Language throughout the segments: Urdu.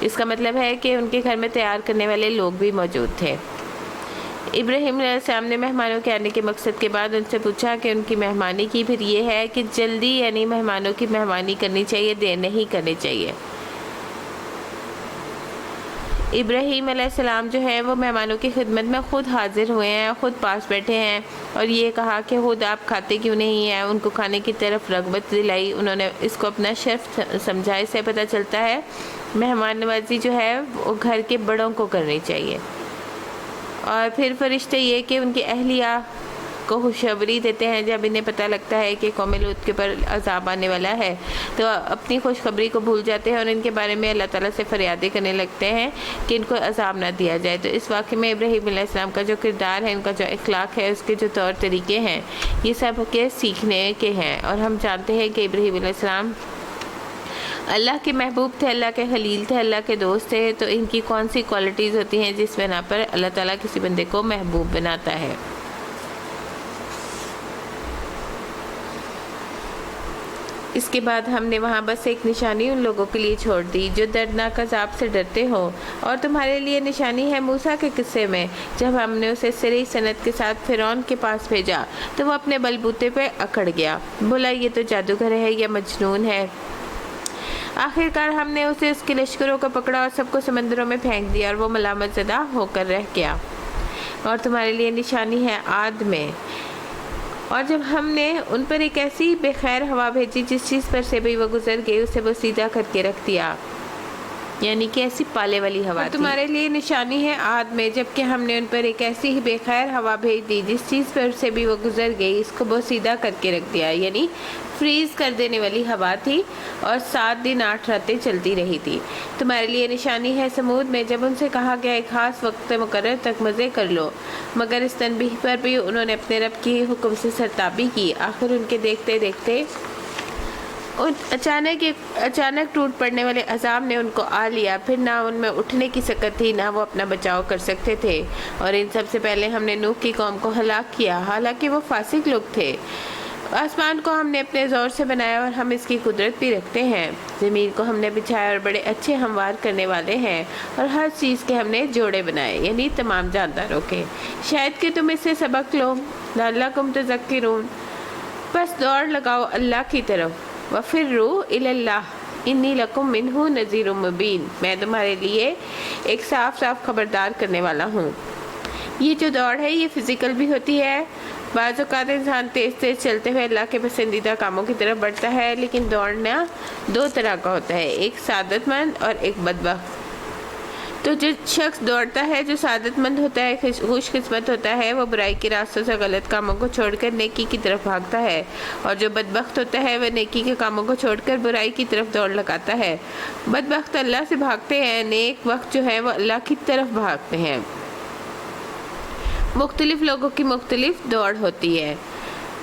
اس کا مطلب ہے کہ ان کے گھر میں تیار کرنے والے لوگ بھی موجود تھے۔ ابراہیم علیہ السلام نے مہمانوں کے آنے کے مقصد کے بعد ان سے پوچھا کہ ان کی مہمانی کی پھر یہ ہے کہ جلدی یعنی مہمانوں کی مہمانی کرنی چاہیے، دیر نہیں کرنی چاہیے۔ ابراہیم علیہ السلام جو ہے وہ مہمانوں کی خدمت میں خود حاضر ہوئے ہیں، خود پاس بیٹھے ہیں اور یہ کہا کہ خود آپ کھاتے کیوں نہیں ہیں، ان کو کھانے کی طرف رغبت دلائی، انہوں نے اس کو اپنا شرف سمجھا۔ اس سے پتہ چلتا ہے مہمان نوازی جو ہے وہ گھر کے بڑوں کو کرنی چاہیے۔ اور پھر فرشتے یہ کہ ان کی اہلیہ کو خوشخبری دیتے ہیں جب انہیں پتہ لگتا ہے کہ قوم لوط کے پر عذاب آنے والا ہے تو اپنی خوشخبری کو بھول جاتے ہیں اور ان کے بارے میں اللہ تعالیٰ سے فریادیں کرنے لگتے ہیں کہ ان کو عذاب نہ دیا جائے۔ تو اس واقعے میں ابراہیم علیہ السلام کا جو کردار ہے، ان کا جو اخلاق ہے، اس کے جو طور طریقے ہیں، یہ سب کے سیکھنے کے ہیں۔ اور ہم جانتے ہیں کہ ابراہیم علیہ السلام اللہ کے محبوب تھے، اللہ کے خلیل تھے، اللہ کے دوست تھے۔ تو ان کی کون سی کوالٹیز ہوتی ہیں جس بنا پر اللہ تعالیٰ کسی بندے کو محبوب بناتا ہے۔ اس کے بعد ہم نے وہاں بس ایک نشانی ان لوگوں کے لیے چھوڑ دی جو دردناک عذاب سے ڈرتے ہوں، اور تمہارے لیے نشانی ہے موسیٰ کے قصے میں جب ہم نے اسے سری سند کے ساتھ فرعون کے پاس بھیجا تو وہ اپنے بلبوتے پہ اکڑ گیا، بولا یہ تو جادوگر ہے یا مجنون ہے۔ آخر کار ہم نے اسے اس کے لشکروں کو پکڑا اور سب کو سمندروں میں پھینک دیا اور وہ ملامت زدہ ہو کر رہ گیا۔ اور تمہارے لیے نشانی ہے عاد میں، اور جب ہم نے ان پر ایک ایسی بے خیر ہوا بھیجی جس چیز پر سے بھی وہ گزر گئی اسے وہ سیدھا کر کے رکھ دیا، یعنی کہ ایسی پالے والی ہوا تھی۔ تمہارے لیے نشانی ہے عاد میں، جبکہ ہم نے ان پر ایک ایسی ہی بے خیر ہوا بھیج دی جس چیز پر سے بھی وہ گزر گئی اس کو وہ سیدھا کر کے رکھ دیا، یعنی فریز کر دینے والی ہوا تھی اور 7 دن 8 راتیں چلتی رہی تھی۔ تمہارے لیے نشانی ہے سمود میں، جب ان سے کہا گیا ایک خاص وقت مقرر تک مزے کر لو، مگر اس تنبیہ پر بھی انہوں نے اپنے رب کی حکم سے سرتابی کی۔ آخر ان کے دیکھتے دیکھتے اچانک ٹوٹ پڑنے والے عذاب نے ان کو آ لیا، پھر نہ ان میں اٹھنے کی سکت تھی نہ وہ اپنا بچاؤ کر سکتے تھے۔ اور ان سب سے پہلے ہم نے نوح کی قوم کو ہلاک کیا، حالانکہ وہ فاسق لوگ تھے۔ آسمان کو ہم نے اپنے زور سے بنایا اور ہم اس کی قدرت بھی رکھتے ہیں، زمین کو ہم نے بچھایا اور بڑے اچھے ہموار کرنے والے ہیں، اور ہر چیز کے ہم نے جوڑے بنائے، یعنی تمام جانداروں کے، شاید کہ تم اس سے سبق لو۔ لعلکم تذکرون، بس دوڑ لگاؤ اللہ کی طرف، وفروا الی اللہ انی لکم منہ نذیر مبین، میں تمہارے لیے ایک صاف صاف خبردار کرنے والا ہوں۔ یہ جو دوڑ ہے یہ فزیکل بھی ہوتی ہے، بعض اوقات انسان تیز تیز چلتے ہوئے اللہ کے پسندیدہ کاموں کی طرف بڑھتا ہے، لیکن دوڑنا 2 طرح کا ہوتا ہے، ایک سعادت مند اور ایک بدبخت۔ تو جو شخص دوڑتا ہے جو سعادت مند ہوتا ہے، خوش قسمت ہوتا ہے، وہ برائی کے راستوں سے غلط کاموں کو چھوڑ کر نیکی کی طرف بھاگتا ہے، اور جو بدبخت ہوتا ہے وہ نیکی کے کاموں کو چھوڑ کر برائی کی طرف دوڑ لگاتا ہے۔ بدبخت اللہ سے بھاگتے ہیں، نیک وقت جو ہے وہ اللہ کی طرف بھاگتے ہیں۔ مختلف لوگوں کی مختلف دوڑ ہوتی ہے،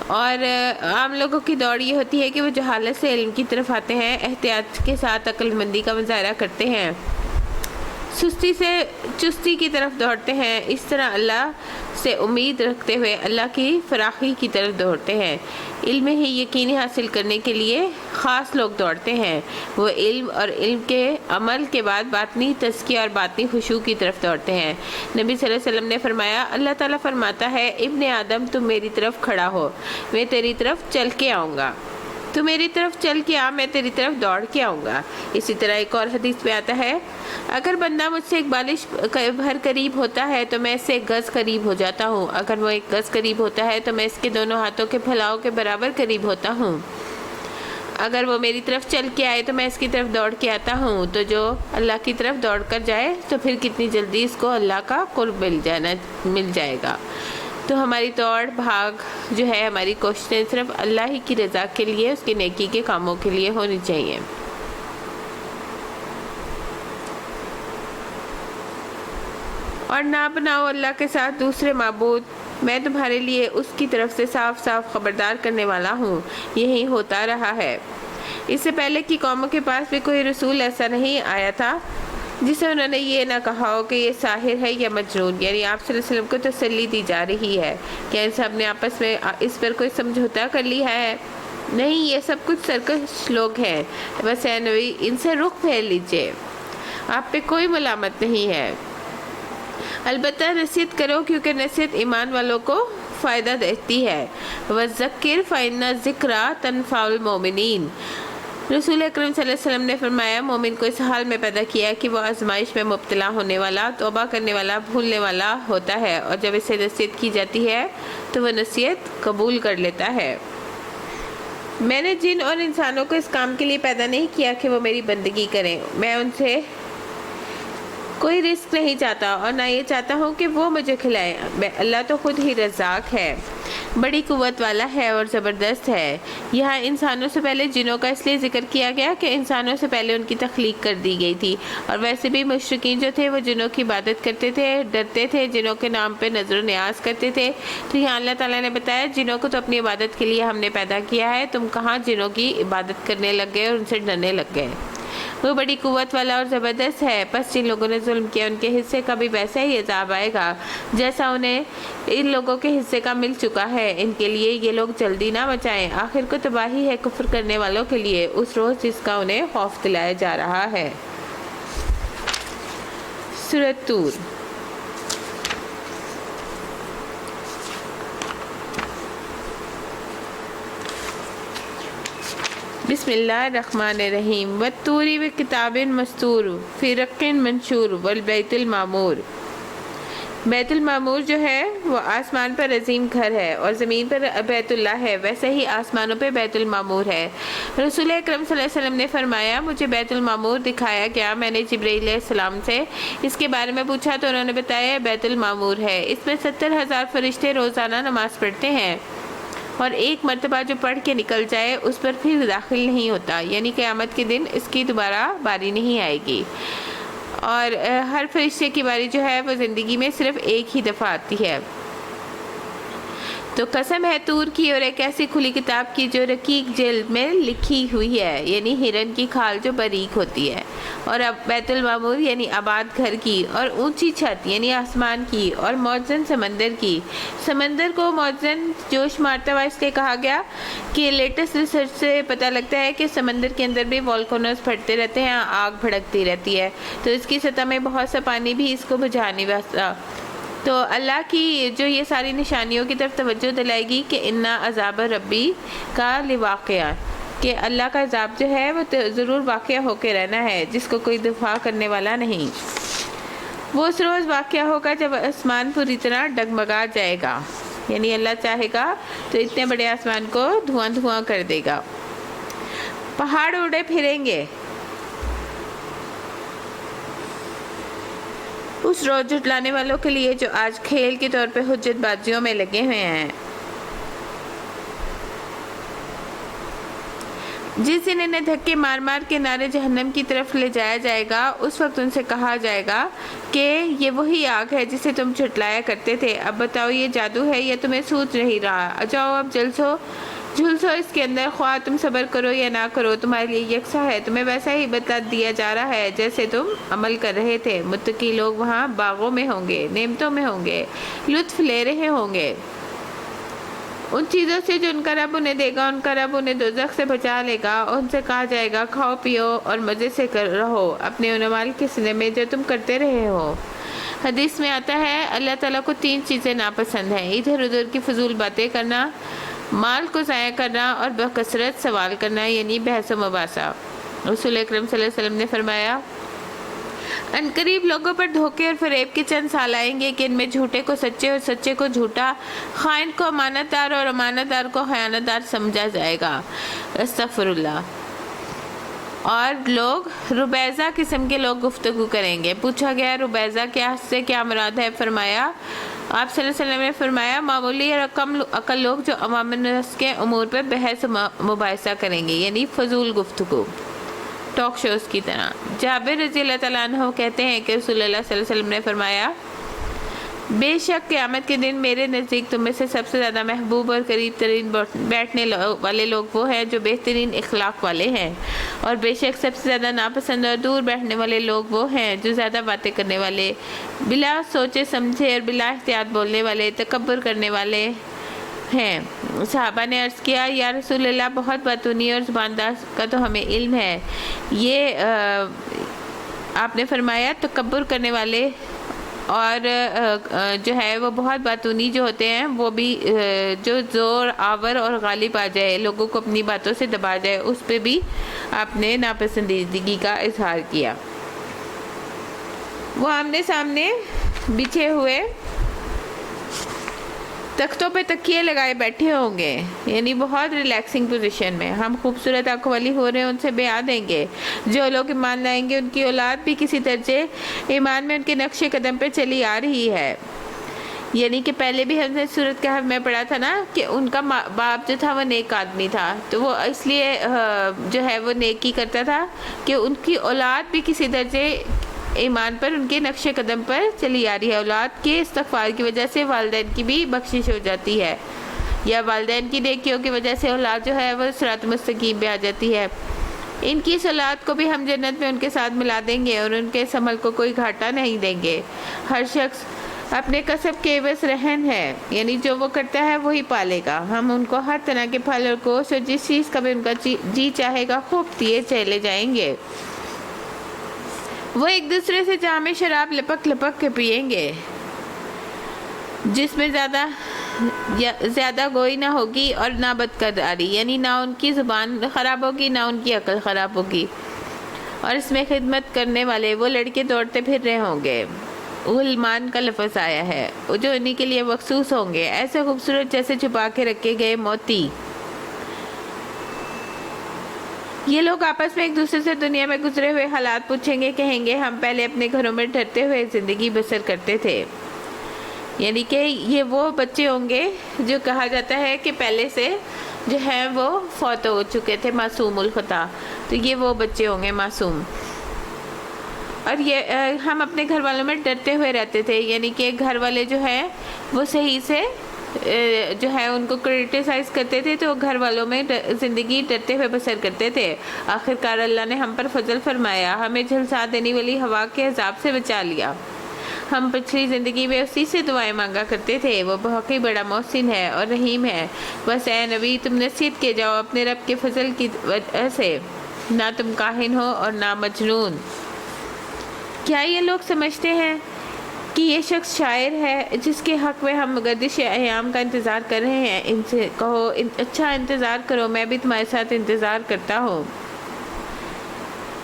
اور عام لوگوں کی دوڑ یہ ہوتی ہے کہ وہ جہالت سے علم کی طرف آتے ہیں، احتیاط کے ساتھ عقل مندی کا مظاہرہ کرتے ہیں، سستی سے چستی کی طرف دوڑتے ہیں، اس طرح اللہ سے امید رکھتے ہوئے اللہ کی فراخی کی طرف دوڑتے ہیں۔ علم ہی یقینی حاصل کرنے کے لیے خاص لوگ دوڑتے ہیں، وہ علم اور علم کے عمل کے بعد باطنی تزکیہ اور باطنی خشوع کی طرف دوڑتے ہیں۔ نبی صلی اللہ علیہ وسلم نے فرمایا، اللہ تعالیٰ فرماتا ہے ابن آدم تم میری طرف کھڑا ہو، میں تیری طرف چل کے آؤں گا، تو میری طرف چل کے آ، میں تیری طرف دوڑ کے آؤں گا۔ اسی طرح ایک اور حدیث میں آتا ہے، اگر بندہ مجھ سے ایک بالش بھر قریب ہوتا ہے تو میں اس سے 1 گز قریب ہو جاتا ہوں، اگر وہ 1 گز قریب ہوتا ہے تو میں اس کے دونوں ہاتھوں کے پھیلاؤ کے برابر قریب ہوتا ہوں، اگر وہ میری طرف چل کے آئے تو میں اس کی طرف دوڑ کے آتا ہوں۔ تو جو اللہ کی طرف دوڑ کر جائے تو پھر کتنی جلدی اس کو اللہ کا قرب مل جائے گا۔ تو ہماری دوڑ بھاگ جو ہے، ہماری کوششیں صرف اللہ ہی کی رضا کے لیے، اس کی نیکی کے کاموں کے لیے ہونی چاہیے۔ اور نہ بناؤ اللہ کے ساتھ دوسرے معبود، میں تمہارے لیے اس کی طرف سے صاف صاف خبردار کرنے والا ہوں۔ یہی ہوتا رہا ہے، اس سے پہلے کی قوموں کے پاس بھی کوئی رسول ایسا نہیں آیا تھا جسے انہوں نے یہ نہ کہا ہو کہ یہ ساحر ہے یا مجنون، یعنی آپ صلی اللہ علیہ وسلم کو تسلی دی جا رہی ہے کہ ان سب نے آپس میں اس پر کوئی سمجھوتا کر لیا ہے، نہیں، یہ سب کچھ سرکش لوگ ہیں، بس اے نبی ان سے رخ پھیر لیجئے۔ آپ پہ کوئی ملامت نہیں ہے۔ البتہ نصیحت کرو کیونکہ نصیحت ایمان والوں کو فائدہ دیتی ہے۔ وَذَكِّرْ فَإِنَّ الذِّكْرَىٰ تَنفَعُ الْمُؤْمِنِينَ۔ رسول اکرم صلی اللہ علیہ وسلم نے فرمایا مومن کو اس حال میں پیدا کیا کہ وہ آزمائش میں مبتلا ہونے والا، توبہ کرنے والا، بھولنے والا ہوتا ہے، اور جب اسے نصیحت کی جاتی ہے تو وہ نصیحت قبول کر لیتا ہے۔ میں نے جن اور انسانوں کو اس کام کے لیے پیدا نہیں کیا کہ وہ میری بندگی کریں۔ میں ان سے کوئی رزق نہیں چاہتا اور نہ یہ چاہتا ہوں کہ وہ مجھے کھلائیں۔ اللہ تو خود ہی رزاق ہے، بڑی قوت والا ہے اور زبردست ہے۔ یہاں انسانوں سے پہلے جنوں کا اس لیے ذکر کیا گیا کہ انسانوں سے پہلے ان کی تخلیق کر دی گئی تھی، اور ویسے بھی مشرکین جو تھے وہ جنوں کی عبادت کرتے تھے، ڈرتے تھے، جنوں کے نام پہ نظر و نیاز کرتے تھے۔ تو یہاں اللہ تعالیٰ نے بتایا جنوں کو تو اپنی عبادت کے لیے ہم نے پیدا کیا ہے، تم کہاں جنوں کی عبادت کرنے لگ گئے اور ان سے ڈرنے لگ گئے۔ وہ بڑی قوت والا اور زبردست ہے۔ پس جن لوگوں نے ظلم کیا ان کے حصے کا بھی ویسا ہی عذاب آئے گا جیسا انہیں ان لوگوں کے حصے کا مل چکا ہے۔ ان کے لیے یہ لوگ جلدی نہ مچائیں، آخر کو تباہی ہے کفر کرنے والوں کے لیے اس روز جس کا انہیں خوف دلایا جا رہا ہے۔ سورۃ طور۔ بسم اللہ الرحمن الرحیم۔ وَالطُّورِ وَكِتَابٍ مَّسْطُورٍ فِي رَقٍّ مَّنشُورٍ وَالْبَيْتِ الْمَعْمُورِ۔ بیت المعمور جو ہے وہ آسمان پر عظیم گھر ہے اور زمین پر بیت اللہ ہے، ویسے ہی آسمانوں پہ بیت المعمور ہے۔ رسول اکرم صلی اللہ علیہ وسلم نے فرمایا مجھے بیت المعمور دکھایا گیا، میں نے جبرائیل علیہ السلام سے اس کے بارے میں پوچھا تو انہوں نے بتایا بیت المعمور ہے، اس میں 70,000 فرشتے روزانہ نماز پڑھتے ہیں، اور ایک مرتبہ جو پڑھ کے نکل جائے اس پر پھر داخل نہیں ہوتا، یعنی قیامت کے دن اس کی دوبارہ باری نہیں آئے گی، اور ہر فرشتے کی باری جو ہے وہ زندگی میں صرف ایک ہی دفعہ آتی ہے۔ تو قسم ہے طور کی اور ایک ایسی کھلی کتاب کی جو رقیق جلد میں لکھی ہوئی ہے، یعنی ہرن کی کھال جو باریک ہوتی ہے، اور اب بیت المعمور یعنی آباد گھر کی، اور اونچی چھت یعنی آسمان کی، اور موزن سمندر کی۔ سمندر کو موزن جوش مارتا ہوا اس لیے کہا گیا کہ لیٹسٹ ریسرچ سے پتہ لگتا ہے کہ سمندر کے اندر بھی والکانوز پھٹتے رہتے ہیں، آگ بھڑکتی رہتی ہے، تو اس کی سطح میں بہت سا پانی بھی اس کو بجھا نہیں سکتا۔ تو اللہ کی جو یہ ساری نشانیوں کی طرف توجہ دلائے گی کہ انا عذاب ربی کا لواقع، کہ اللہ کا عذاب جو ہے وہ ضرور واقع ہو کے رہنا ہے، جس کو کوئی دفاع کرنے والا نہیں۔ وہ اس روز واقع ہوگا جب آسمان پوری طرح ڈگمگا جائے گا، یعنی اللہ چاہے گا تو اتنے بڑے آسمان کو دھواں دھواں کر دے گا، پہاڑ اڑے پھریں گے۔ اس روز جھٹلانے والوں کے لیے جو آج کھیل کے طور پہ حجت بازیوں میں لگے ہوئے ہیں، جس دن انہیں دھکے مار مار کے نارے جہنم کی طرف لے جایا جائے گا، اس وقت ان سے کہا جائے گا کہ یہ وہی آگ ہے جسے تم جھٹلایا کرتے تھے، اب بتاؤ یہ جادو ہے یا تمہیں سوچ نہیں رہا، جاؤ اب جھلسو اس کے اندر، خواہ تم صبر کرو یا نہ کرو تمہارے لیے یکساں ہے، تمہیں ویسا ہی بتا دیا جا رہا ہے جیسے تم عمل کر رہے تھے۔ متقی لوگ وہاں باغوں میں ہوں گے، نعمتوں میں ہوں گے، لطف لے رہے ہوں گے ان چیزوں سے جو ان کا رب انہیں دے گا، ان کا رب انہیں دوزخ سے بچا لے گا، اور ان سے کہا جائے گا کھاؤ پیو اور مزے سے رہو اپنے ان اعمال کے صلے میں جو تم کرتے رہے ہو۔ حدیث میں آتا ہے اللہ تعالیٰ کو 3 چیزیں ناپسند ہیں، ادھر ادھر کی فضول باتیں کرنا، مال کو ضائع کرنا، اور بکثرت سوال کرنا یعنی بحث و مباحثہ۔ رسول اکرم صلی اللہ علیہ وسلم نے فرمایا ان قریب لوگوں پر دھوکے اور فریب کے چند سال آئیں گے کہ ان میں جھوٹے کو سچے اور سچے کو جھوٹا، خائن کو امانت دار اور امانت دار کو خیانت دار سمجھا جائے گا، استغفر اللہ، اور لوگ ربیزہ قسم کے لوگ گفتگو کریں گے۔ پوچھا گیا ربیزہ سے کیا مراد ہے؟ فرمایا آپ صلی اللہ علیہ وسلم نے فرمایا معمولی اور کم عقل لوگ جو عوام الناس کے امور پر بحث مباحثہ کریں گے، یعنی فضول گفتگو، ٹاک شوز کی طرح۔ جابر رضی اللہ تعالیٰ عنہ کہتے ہیں کہ رسول اللہ صلی اللہ علیہ وسلم نے فرمایا بے شک قیامت کے دن میرے نزدیک تم میں سے سب سے زیادہ محبوب اور قریب ترین بیٹھنے والے لوگ وہ ہیں جو بہترین اخلاق والے ہیں، اور بے شک سب سے زیادہ ناپسند اور دور بیٹھنے والے لوگ وہ ہیں جو زیادہ باتیں کرنے والے، بلا سوچے سمجھے اور بلا احتیاط بولنے والے، تکبر کرنے والے ہیں۔ صحابہ نے عرض کیا یا رسول اللہ بہت باتونی اور زباندار کا تو ہمیں علم ہے، آپ نے فرمایا تکبر کرنے والے اور جو ہے وہ بہت باتونی جو ہوتے ہیں وہ بھی جو زور آور اور غالب آ جائے، لوگوں کو اپنی باتوں سے دبا جائے، اس پہ بھی آپ نے ناپسندیدگی کا اظہار کیا۔ وہ آمنے سامنے بچھے ہوئے تختوں پہ تکیے لگائے بیٹھے ہوں گے، یعنی بہت ریلیکسنگ پوزیشن میں۔ ہم خوبصورت آنکھوں والی ہو رہے ہیں ان سے بیان دیں گے، جو لوگ ایمان لائیں گے ان کی اولاد بھی کسی درجے ایمان میں ان کے نقش قدم پہ چلی آ رہی ہے۔ یعنی کہ پہلے بھی ہم نے سورۃ کہف میں پڑھا تھا نا کہ ان کا باپ جو تھا وہ نیک آدمی تھا، تو وہ اس لیے جو ہے وہ نیکی کرتا تھا کہ ان کی اولاد بھی کسی درجے ایمان پر ان کے نقش قدم پر چلی آ رہی ہے۔ اولاد کے استغفار کی وجہ سے والدین کی بھی بخشش ہو جاتی ہے، یا والدین کی نیکیوں کی وجہ سے اولاد جو ہے وہ صراط مستقیم پہ آ جاتی ہے۔ ان کی اس اولاد کو بھی ہم جنت میں ان کے ساتھ ملا دیں گے اور ان کے اس عمل کو کوئی گھاٹا نہیں دیں گے۔ ہر شخص اپنے کسب کے عوض رہن ہے، یعنی جو وہ کرتا ہے وہی پالے گا۔ ہم ان کو ہر طرح کے پھل اور گوشت اور جس چیز کا بھی ان کا جی چاہے گا خوب دیے چلے جائیں گے۔ وہ ایک دوسرے سے جام شراب لپک لپک کے پئیں گے، جس میں زیادہ گوئی نہ ہوگی اور نہ بدکرداری، یعنی نہ ان کی زبان خراب ہوگی نہ ان کی عقل خراب ہوگی۔ اور اس میں خدمت کرنے والے وہ لڑکے دوڑتے پھر رہے ہوں گے۔ غلمان کا لفظ آیا ہے جو انہی کے لیے مخصوص ہوں گے، ایسے خوبصورت جیسے چھپا کے رکھے گئے موتی۔ یہ لوگ آپس میں ایک دوسرے سے دنیا میں گزرے ہوئے حالات پوچھیں گے، کہیں گے ہم پہلے اپنے گھروں میں ڈرتے ہوئے زندگی بسر کرتے تھے۔ یعنی کہ یہ وہ بچے ہوں گے جو کہا جاتا ہے کہ پہلے سے جو ہے وہ فوت ہو چکے تھے، معصوم الخطا، تو یہ وہ بچے ہوں گے معصوم۔ اور یہ ہم اپنے گھر والوں میں ڈرتے ہوئے رہتے تھے، یعنی کہ گھر والے جو ہے وہ صحیح سے جو ہے ان کو کرٹیسائز کرتے تھے تو گھر والوں میں زندگی ڈرتے ہوئے بسر کرتے تھے۔ آخرکار اللہ نے ہم پر فضل فرمایا، ہمیں جھلسا دینے والی ہوا کے عذاب سے بچا لیا۔ ہم پچھلی زندگی میں اسی سے دعائیں مانگا کرتے تھے، وہ بہت ہی بڑا محسن ہے اور رحیم ہے۔ بس اے نبی تم نصیحت کے جاؤ اپنے رب کے فضل کی وجہ سے، نہ تم کاہن ہو اور نہ مجنون۔ کیا یہ لوگ سمجھتے ہیں کہ یہ شخص شاعر ہے جس کے حق میں ہم گردش ایام کا انتظار کر رہے ہیں؟ ان سے کہو اچھا انتظار کرو، میں بھی تمہارے ساتھ انتظار کرتا ہوں۔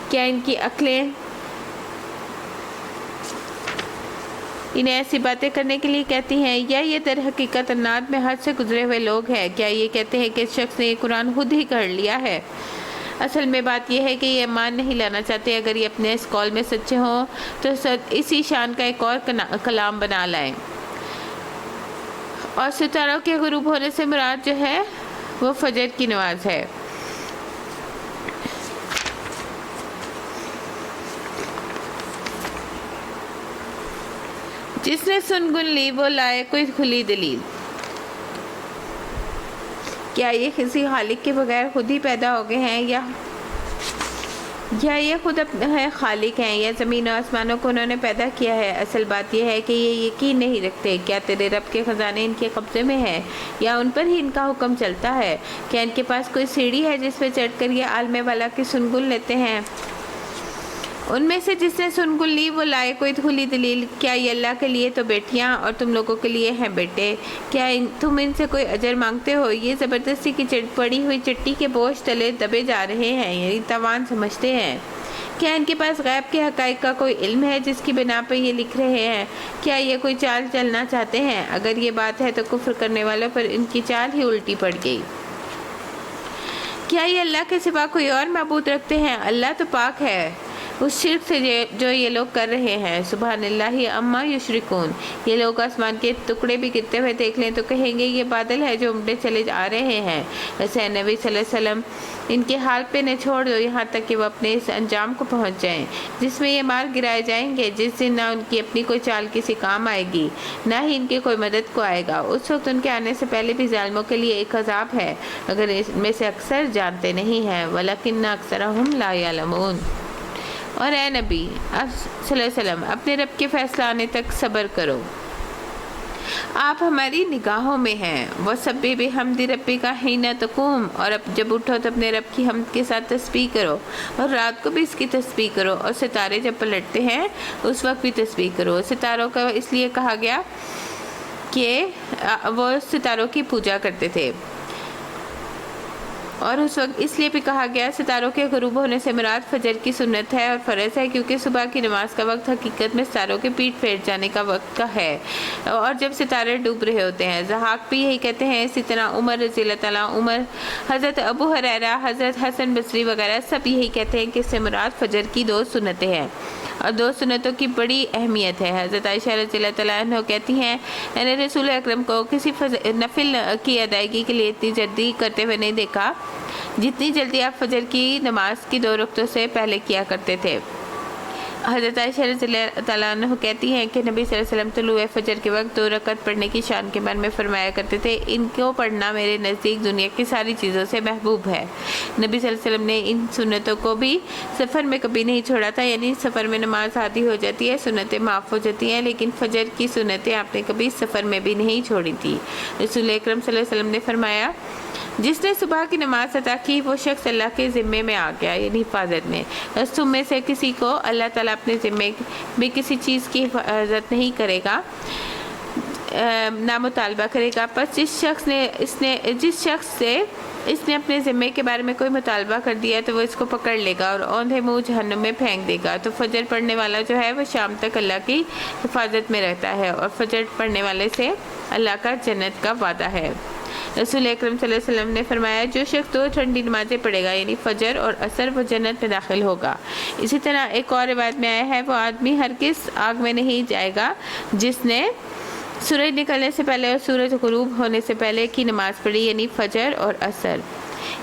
کیا ان کی عقلیں انہیں ایسی باتیں کرنے کے لیے کہتی ہیں، یا یہ در حقیقت انات میں حد سے گزرے ہوئے لوگ ہیں؟ کیا یہ کہتے ہیں کہ اس شخص نے یہ قرآن خود ہی کر لیا ہے؟ اصل میں بات یہ ہے کہ یہ ایمان نہیں لانا چاہتے۔ اگر یہ اپنے اس قول میں سچے ہوں تو اسی شان کا ایک اور کلام بنا لائیں۔ اور ستاروں کے غروب ہونے سے مراد جو ہے وہ فجر کی نماز ہے۔ جس نے سن گن لی وہ لائے کوئی کھلی دلیل۔ کیا یہ کسی خالق کے بغیر خود ہی پیدا ہو گئے ہیں، یا یہ خود اپنے خالق ہیں، یا زمین و آسمانوں کو انہوں نے پیدا کیا ہے؟ اصل بات یہ ہے کہ یہ یقین نہیں رکھتے۔ کیا تیرے رب کے خزانے ان کے قبضے میں ہیں، یا ان پر ہی ان کا حکم چلتا ہے؟ کیا ان کے پاس کوئی سیڑھی ہے جس پہ چڑھ کر یہ عالم والا کی سنگن لیتے ہیں؟ ان میں سے جس نے سنگن لی وہ لائے کوئی کھلی دلیل۔ کیا یہ اللہ کے لیے تو بیٹیاں اور تم لوگوں کے لیے ہیں بیٹے؟ کیا تم ان سے کوئی اجر مانگتے ہو؟ یہ زبردستی کی پڑی ہوئی چٹی کے بوجھ تلے دبے جا رہے ہیں، یعنی تاوان سمجھتے ہیں۔ کیا ان کے پاس غیب کے حقائق کا کوئی علم ہے جس کی بنا پہ یہ لکھ رہے ہیں؟ کیا یہ کوئی چال چلنا چاہتے ہیں؟ اگر یہ بات ہے تو کفر کرنے والوں پر ان کی چال ہی الٹی پڑ گئی۔ کیا یہ اللہ کے سوا کوئی اور معبود رکھتے ہیں؟ اللہ تو پاک ہے اس شرک سے جو یہ لوگ کر رہے ہیں۔ سبحان اللہ عما یشرکون۔ یہ لوگ آسمان کے ٹکڑے بھی گرتے ہوئے دیکھ لیں تو کہیں گے یہ بادل ہے جو امڑے چلے آ رہے ہیں۔ ویسے نبی صلی اللہ علیہ وسلم ان کے حال پہ نہ چھوڑ دو یہاں تک کہ وہ اپنے اس انجام کو پہنچ جائیں جس میں یہ مار گرائے جائیں گے، جس دن نہ ان کی اپنی کوئی چال کسی کام آئے گی نہ ہی ان کی کوئی مدد کو آئے گا۔ اس وقت ان کے آنے سے پہلے بھی ظالموں کے لیے ایک عذاب ہے، اگر اس میں سے اکثر جانتے نہیں ہیں۔ وَلَكِنَّ أَكْثَرَهُمْ لَا يَعْلَمُونَ۔ اور اے نبی صلی اللہ علیہ وسلم اپنے رب کے فیصلہ آنے تک صبر کرو۔ آپ ہماری نگاہوں میں ہیں۔ وَسَبِّحْ بِحَمْدِ رَبِّكَ حِینَ تَقُومُ، اور اب جب اٹھو تو اپنے رب کی حمد کے ساتھ تسبیح کرو، اور رات کو بھی اس کی تسبیح کرو، اور ستارے جب پلٹتے ہیں اس وقت بھی تسبیح کرو۔ ستاروں کا اس لیے کہا گیا کہ وہ ستاروں کی پوجا کرتے تھے، اور اس وقت اس لیے بھی کہا گیا ستاروں کے غروب ہونے سے مراد فجر کی سنت ہے اور فرض ہے، کیونکہ صبح کی نماز کا وقت حقیقت میں ستاروں کے پیٹ پھیر جانے کا وقت کا ہے، اور جب ستارے ڈوب رہے ہوتے ہیں۔ ضحاک بھی یہی کہتے ہیں، اسی طرح عمر رضی اللہ تعالیٰ عمر، حضرت ابو ہریرہ، حضرت حسن بصری وغیرہ سب یہی کہتے ہیں کہ اس سے مراد فجر کی 2 سنتیں ہیں، اور 2 سنتوں کی بڑی اہمیت ہے۔ حضرت عائشہ رضی اللہ تعالیٰ عنہ کہتی ہیں، میں نے رسول اکرم کو کسی نفل کی ادائیگی کے لیے اتنی جلدی کرتے ہوئے نہیں دیکھا جتنی جلدی آپ فجر کی نماز کی 2 رکعتوں سے پہلے کیا کرتے تھے۔ حضرت عائشہ رضی اللہ تعالیٰ عنہ کہتی ہیں کہ نبی صلی اللہ علیہ وسلم طلوع فجر کے وقت 2 رکعت پڑھنے کی شان کے بارے میں فرمایا کرتے تھے، ان کو پڑھنا میرے نزدیک دنیا کی ساری چیزوں سے محبوب ہے۔ نبی صلی اللہ علیہ وسلم نے ان سنتوں کو بھی سفر میں کبھی نہیں چھوڑا تھا، یعنی سفر میں نماز عادی ہو جاتی ہے، سنتیں معاف ہو جاتی ہیں، لیکن فجر کی سنتیں آپ نے کبھی سفر میں بھی نہیں چھوڑی تھی۔ رسول اکرم صلی اللہ علیہ وسلم نے فرمایا، جس نے صبح کی نماز ادا کی وہ شخص اللہ کے ذمے میں آ گیا، یعنی حفاظت میں۔ بس تم میں سے کسی کو اللہ تعالیٰ اپنے ذمے میں کسی چیز کی حفاظت نہیں کرے گا، نہ مطالبہ کرے گا، پس جس شخص سے اس نے اپنے ذمے کے بارے میں کوئی مطالبہ کر دیا تو وہ اس کو پکڑ لے گا اور اوندھے منہ جہنم میں پھینک دے گا۔ تو فجر پڑھنے والا جو ہے وہ شام تک اللہ کی حفاظت میں رہتا ہے، اور فجر پڑھنے والے سے اللہ کا جنت کا وعدہ ہے۔ رسول اکرم صلی اللہ علیہ وسلم نے فرمایا، جو شخص 2 ٹھنڈی نمازیں پڑھے گا، یعنی فجر اور عصر، وہ جنت میں داخل ہوگا۔ اسی طرح ایک اور روایت میں آیا ہے، وہ آدمی ہرگز آگ میں نہیں جائے گا جس نے سورج نکلنے سے پہلے اور سورج غروب ہونے سے پہلے کی نماز پڑھی، یعنی فجر اور عصر۔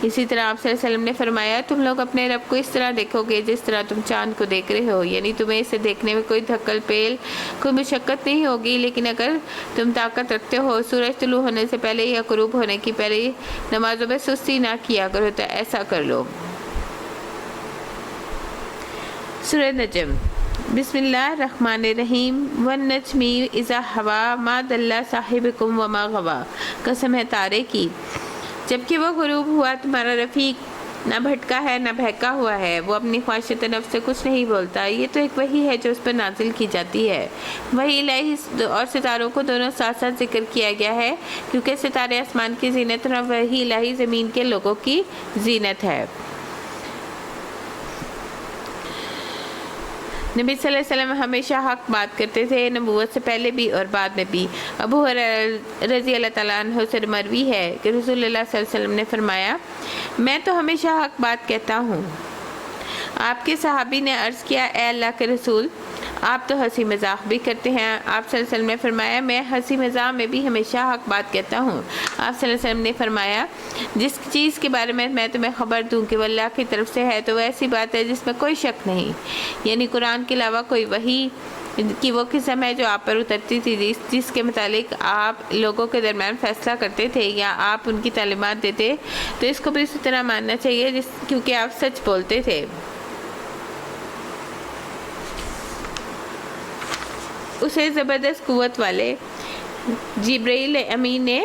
اسی طرح آپ صلی اللہ علیہ وسلم نے فرمایا، تم لوگ اپنے رب کو اس طرح دیکھو گے جس طرح تم چاند کو دیکھ رہے ہو، یعنی تمہیں اسے دیکھنے میں کوئی دھکل پیل، کوئی مشقت نہیں ہوگی، لیکن اگر تم طاقت رکھتے ہو سورج طلوع ہونے سے پہلے یا غروب ہونے کی پہلے نمازوں میں سستی نہ کیا کرو تو ایسا کر لو۔ سورہ نجم۔ بسم اللہ الرحمن الرحیم۔ والنجم اذا ہوا ما ضل صاحبکم وما غوا، قسم ہے تارے کی، جبکہ وہ غروب ہوا تمہارا رفیق نہ بھٹکا ہے نہ بہکا ہوا ہے، وہ اپنی خواہشات نفس سے کچھ نہیں بولتا۔ یہ تو ایک وحی ہے جو اس پر نازل کی جاتی ہے۔ وحی الہی اور ستاروں کو دونوں ساتھ ساتھ ذکر کیا گیا ہے، کیونکہ ستارے آسمان کی زینت اور وحی الہی زمین کے لوگوں کی زینت ہے۔ نبی صلی اللہ علیہ وسلم ہمیشہ حق بات کرتے تھے، نبوت سے پہلے بھی اور بعد میں بھی۔ ابو ہریرہ رضی اللہ تعالیٰ عنہ سے مروی ہے کہ رسول اللہ صلی اللہ علیہ وسلم نے فرمایا، میں تو ہمیشہ حق بات کہتا ہوں۔ آپ کے صحابی نے عرض کیا، اے اللہ کے رسول، آپ تو ہنسی مذاق بھی کرتے ہیں۔ آپ صلی اللہ علیہ وسلم نے فرمایا، میں ہنسی مذاق میں بھی ہمیشہ حق بات کہتا ہوں۔ آپ صلی اللہ علیہ وسلم نے فرمایا، جس چیز کے بارے میں تمہیں خبر دوں کہ وہ اللہ کی طرف سے ہے تو وہ ایسی بات ہے جس میں کوئی شک نہیں، یعنی قرآن کے علاوہ کوئی وحی کی وہ قسم ہے جو آپ پر اترتی تھی، جس کے متعلق آپ لوگوں کے درمیان فیصلہ کرتے تھے یا آپ ان کی تعلیمات دیتے، تو اس کو بھی اسی طرح ماننا چاہیے کیونکہ آپ سچ بولتے تھے۔ اسے زبردست قوت والے جبرائیل امین نے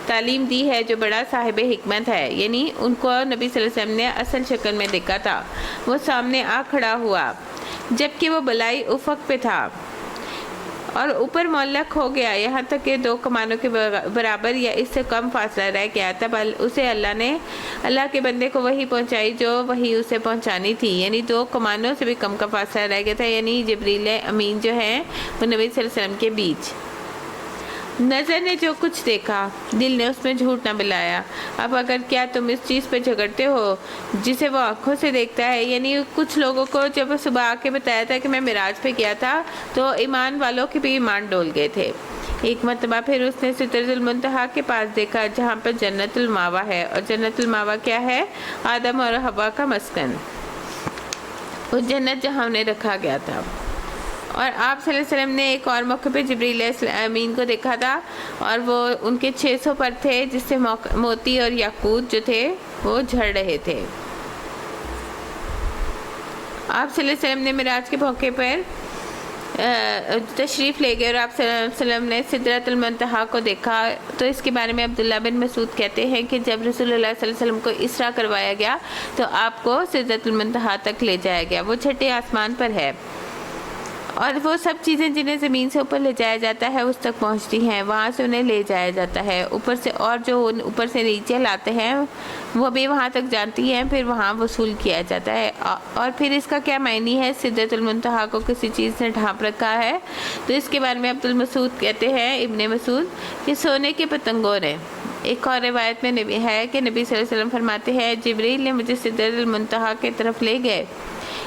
تعلیم دی ہے جو بڑا صاحب حکمت ہے، یعنی ان کو نبی صلی اللہ علیہ وسلم نے اصل شکل میں دیکھا تھا۔ وہ سامنے آ کھڑا ہوا جبکہ وہ بلائی افق پہ تھا اور اوپر معلق ہو گیا، یہاں تک کہ 2 کمانوں کے برابر یا اس سے کم فاصلہ رہ گیا۔ تب اسے اللہ کے بندے کو وحی پہنچائی جو وحی اسے پہنچانی تھی، یعنی 2 کمانوں سے بھی کم کا فاصلہ رہ گیا تھا، یعنی جبریل امین جو ہیں وہ نبی صلی اللہ علیہ وسلم کے بیچ۔ نظر نے جو کچھ دیکھا، دل نے اس میں جھوٹ نہ ملایا۔ اب اگر کیا تم اس چیز پہ جھگڑتے ہو جسے وہ آنکھوں سے دیکھتا ہے، یعنی کچھ لوگوں کو جب صبح آ کے بتایا تھا کہ میں معراج پہ گیا تھا تو ایمان والوں کے بھی ایمان ڈول گئے تھے۔ ایک مرتبہ پھر اس نے سدرۃ المنتہا کے پاس دیکھا جہاں پر جنت الماوا ہے، اور جنت الماوا کیا ہے؟ آدم اور حوا کا مسکن، اس جنت جہاں انہیں رکھا گیا تھا۔ اور آپ صلی اللہ علیہ وسلم نے ایک اور موقع پہ جبریل امین کو دیکھا تھا، اور وہ ان کے 600 پر تھے جس سے موتی اور یاقوت جو تھے وہ جھڑ رہے تھے۔ آپ صلی اللہ علیہ وسلم نے معراج کے موقع پر تشریف لے گئے اور آپ صلی اللہ علیہ وسلم نے سدرۃ المنتہا کو دیکھا، تو اس کے بارے میں عبداللہ بن مسعود کہتے ہیں کہ جب رسول اللہ صلی اللہ علیہ وسلم کو اسرا کروایا گیا تو آپ کو سدرۃ المنتہا تک لے جایا گیا۔ وہ چھٹے آسمان پر ہے اور وہ سب چیزیں جنہیں زمین سے اوپر لے جایا جاتا ہے اس تک پہنچتی ہیں، وہاں سے انہیں لے جایا جاتا ہے اوپر سے، اور جو اوپر سے نیچے لاتے ہیں وہ بھی وہاں تک جانتی ہیں، پھر وہاں وصول کیا جاتا ہے۔ اور پھر اس کا کیا معنی ہے سدرۃ المنتہا کو کسی چیز نے ڈھانپ رکھا ہے، تو اس کے بارے میں عبد المسعود کہتے ہیں، ابن مسعود، کہ سونے کے پتنگوں نے۔ ایک اور روایت میں ہے کہ نبی صلی اللہ علیہ وسلم فرماتے ہیں جبریل نے مجھے سدرۃ المنتہا کی طرف لے گئے،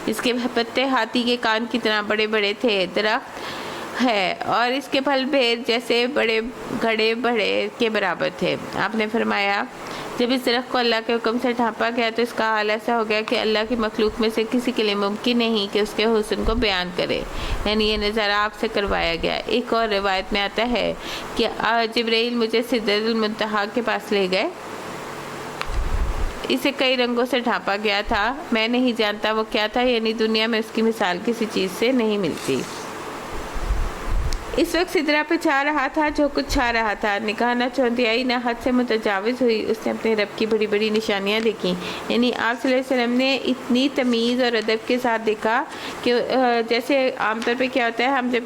اس کے پتے ہاتھی کے کان کی طرح بڑے بڑے تھے، درخت ہے اور اس کے پھل بھیر جیسے بڑے گھڑے بڑے کے برابر تھے۔ آپ نے فرمایا جب اس درخت کو اللہ کے حکم سے ڈھانپا گیا تو اس کا حال ایسا ہو گیا کہ اللہ کی مخلوق میں سے کسی کے لیے ممکن نہیں کہ اس کے حسن کو بیان کرے، یعنی یہ نظارہ آپ سے کروایا گیا۔ ایک اور روایت میں آتا ہے کہ جبرائیل مجھے سدرۃ المنتہا کے پاس لے گئے، اسے کئی رنگوں سے ڈھانپا گیا تھا، میں نہیں جانتا وہ کیا تھا، یعنی دنیا میں اس کی مثال کسی چیز سے نہیں ملتی۔ اس وقت سدرا پہ چھا رہا تھا جو کچھ چھا رہا تھا، نگاہ نہ چوندیائی نہ حد سے متجاوز ہوئی، اس نے اپنے رب کی بڑی بڑی نشانیاں دیکھیں، یعنی آپ صلی اللہ علیہ وسلم نے اتنی تمیز اور ادب کے ساتھ دیکھا کہ جیسے عام طور پہ کیا ہوتا ہے، ہم جب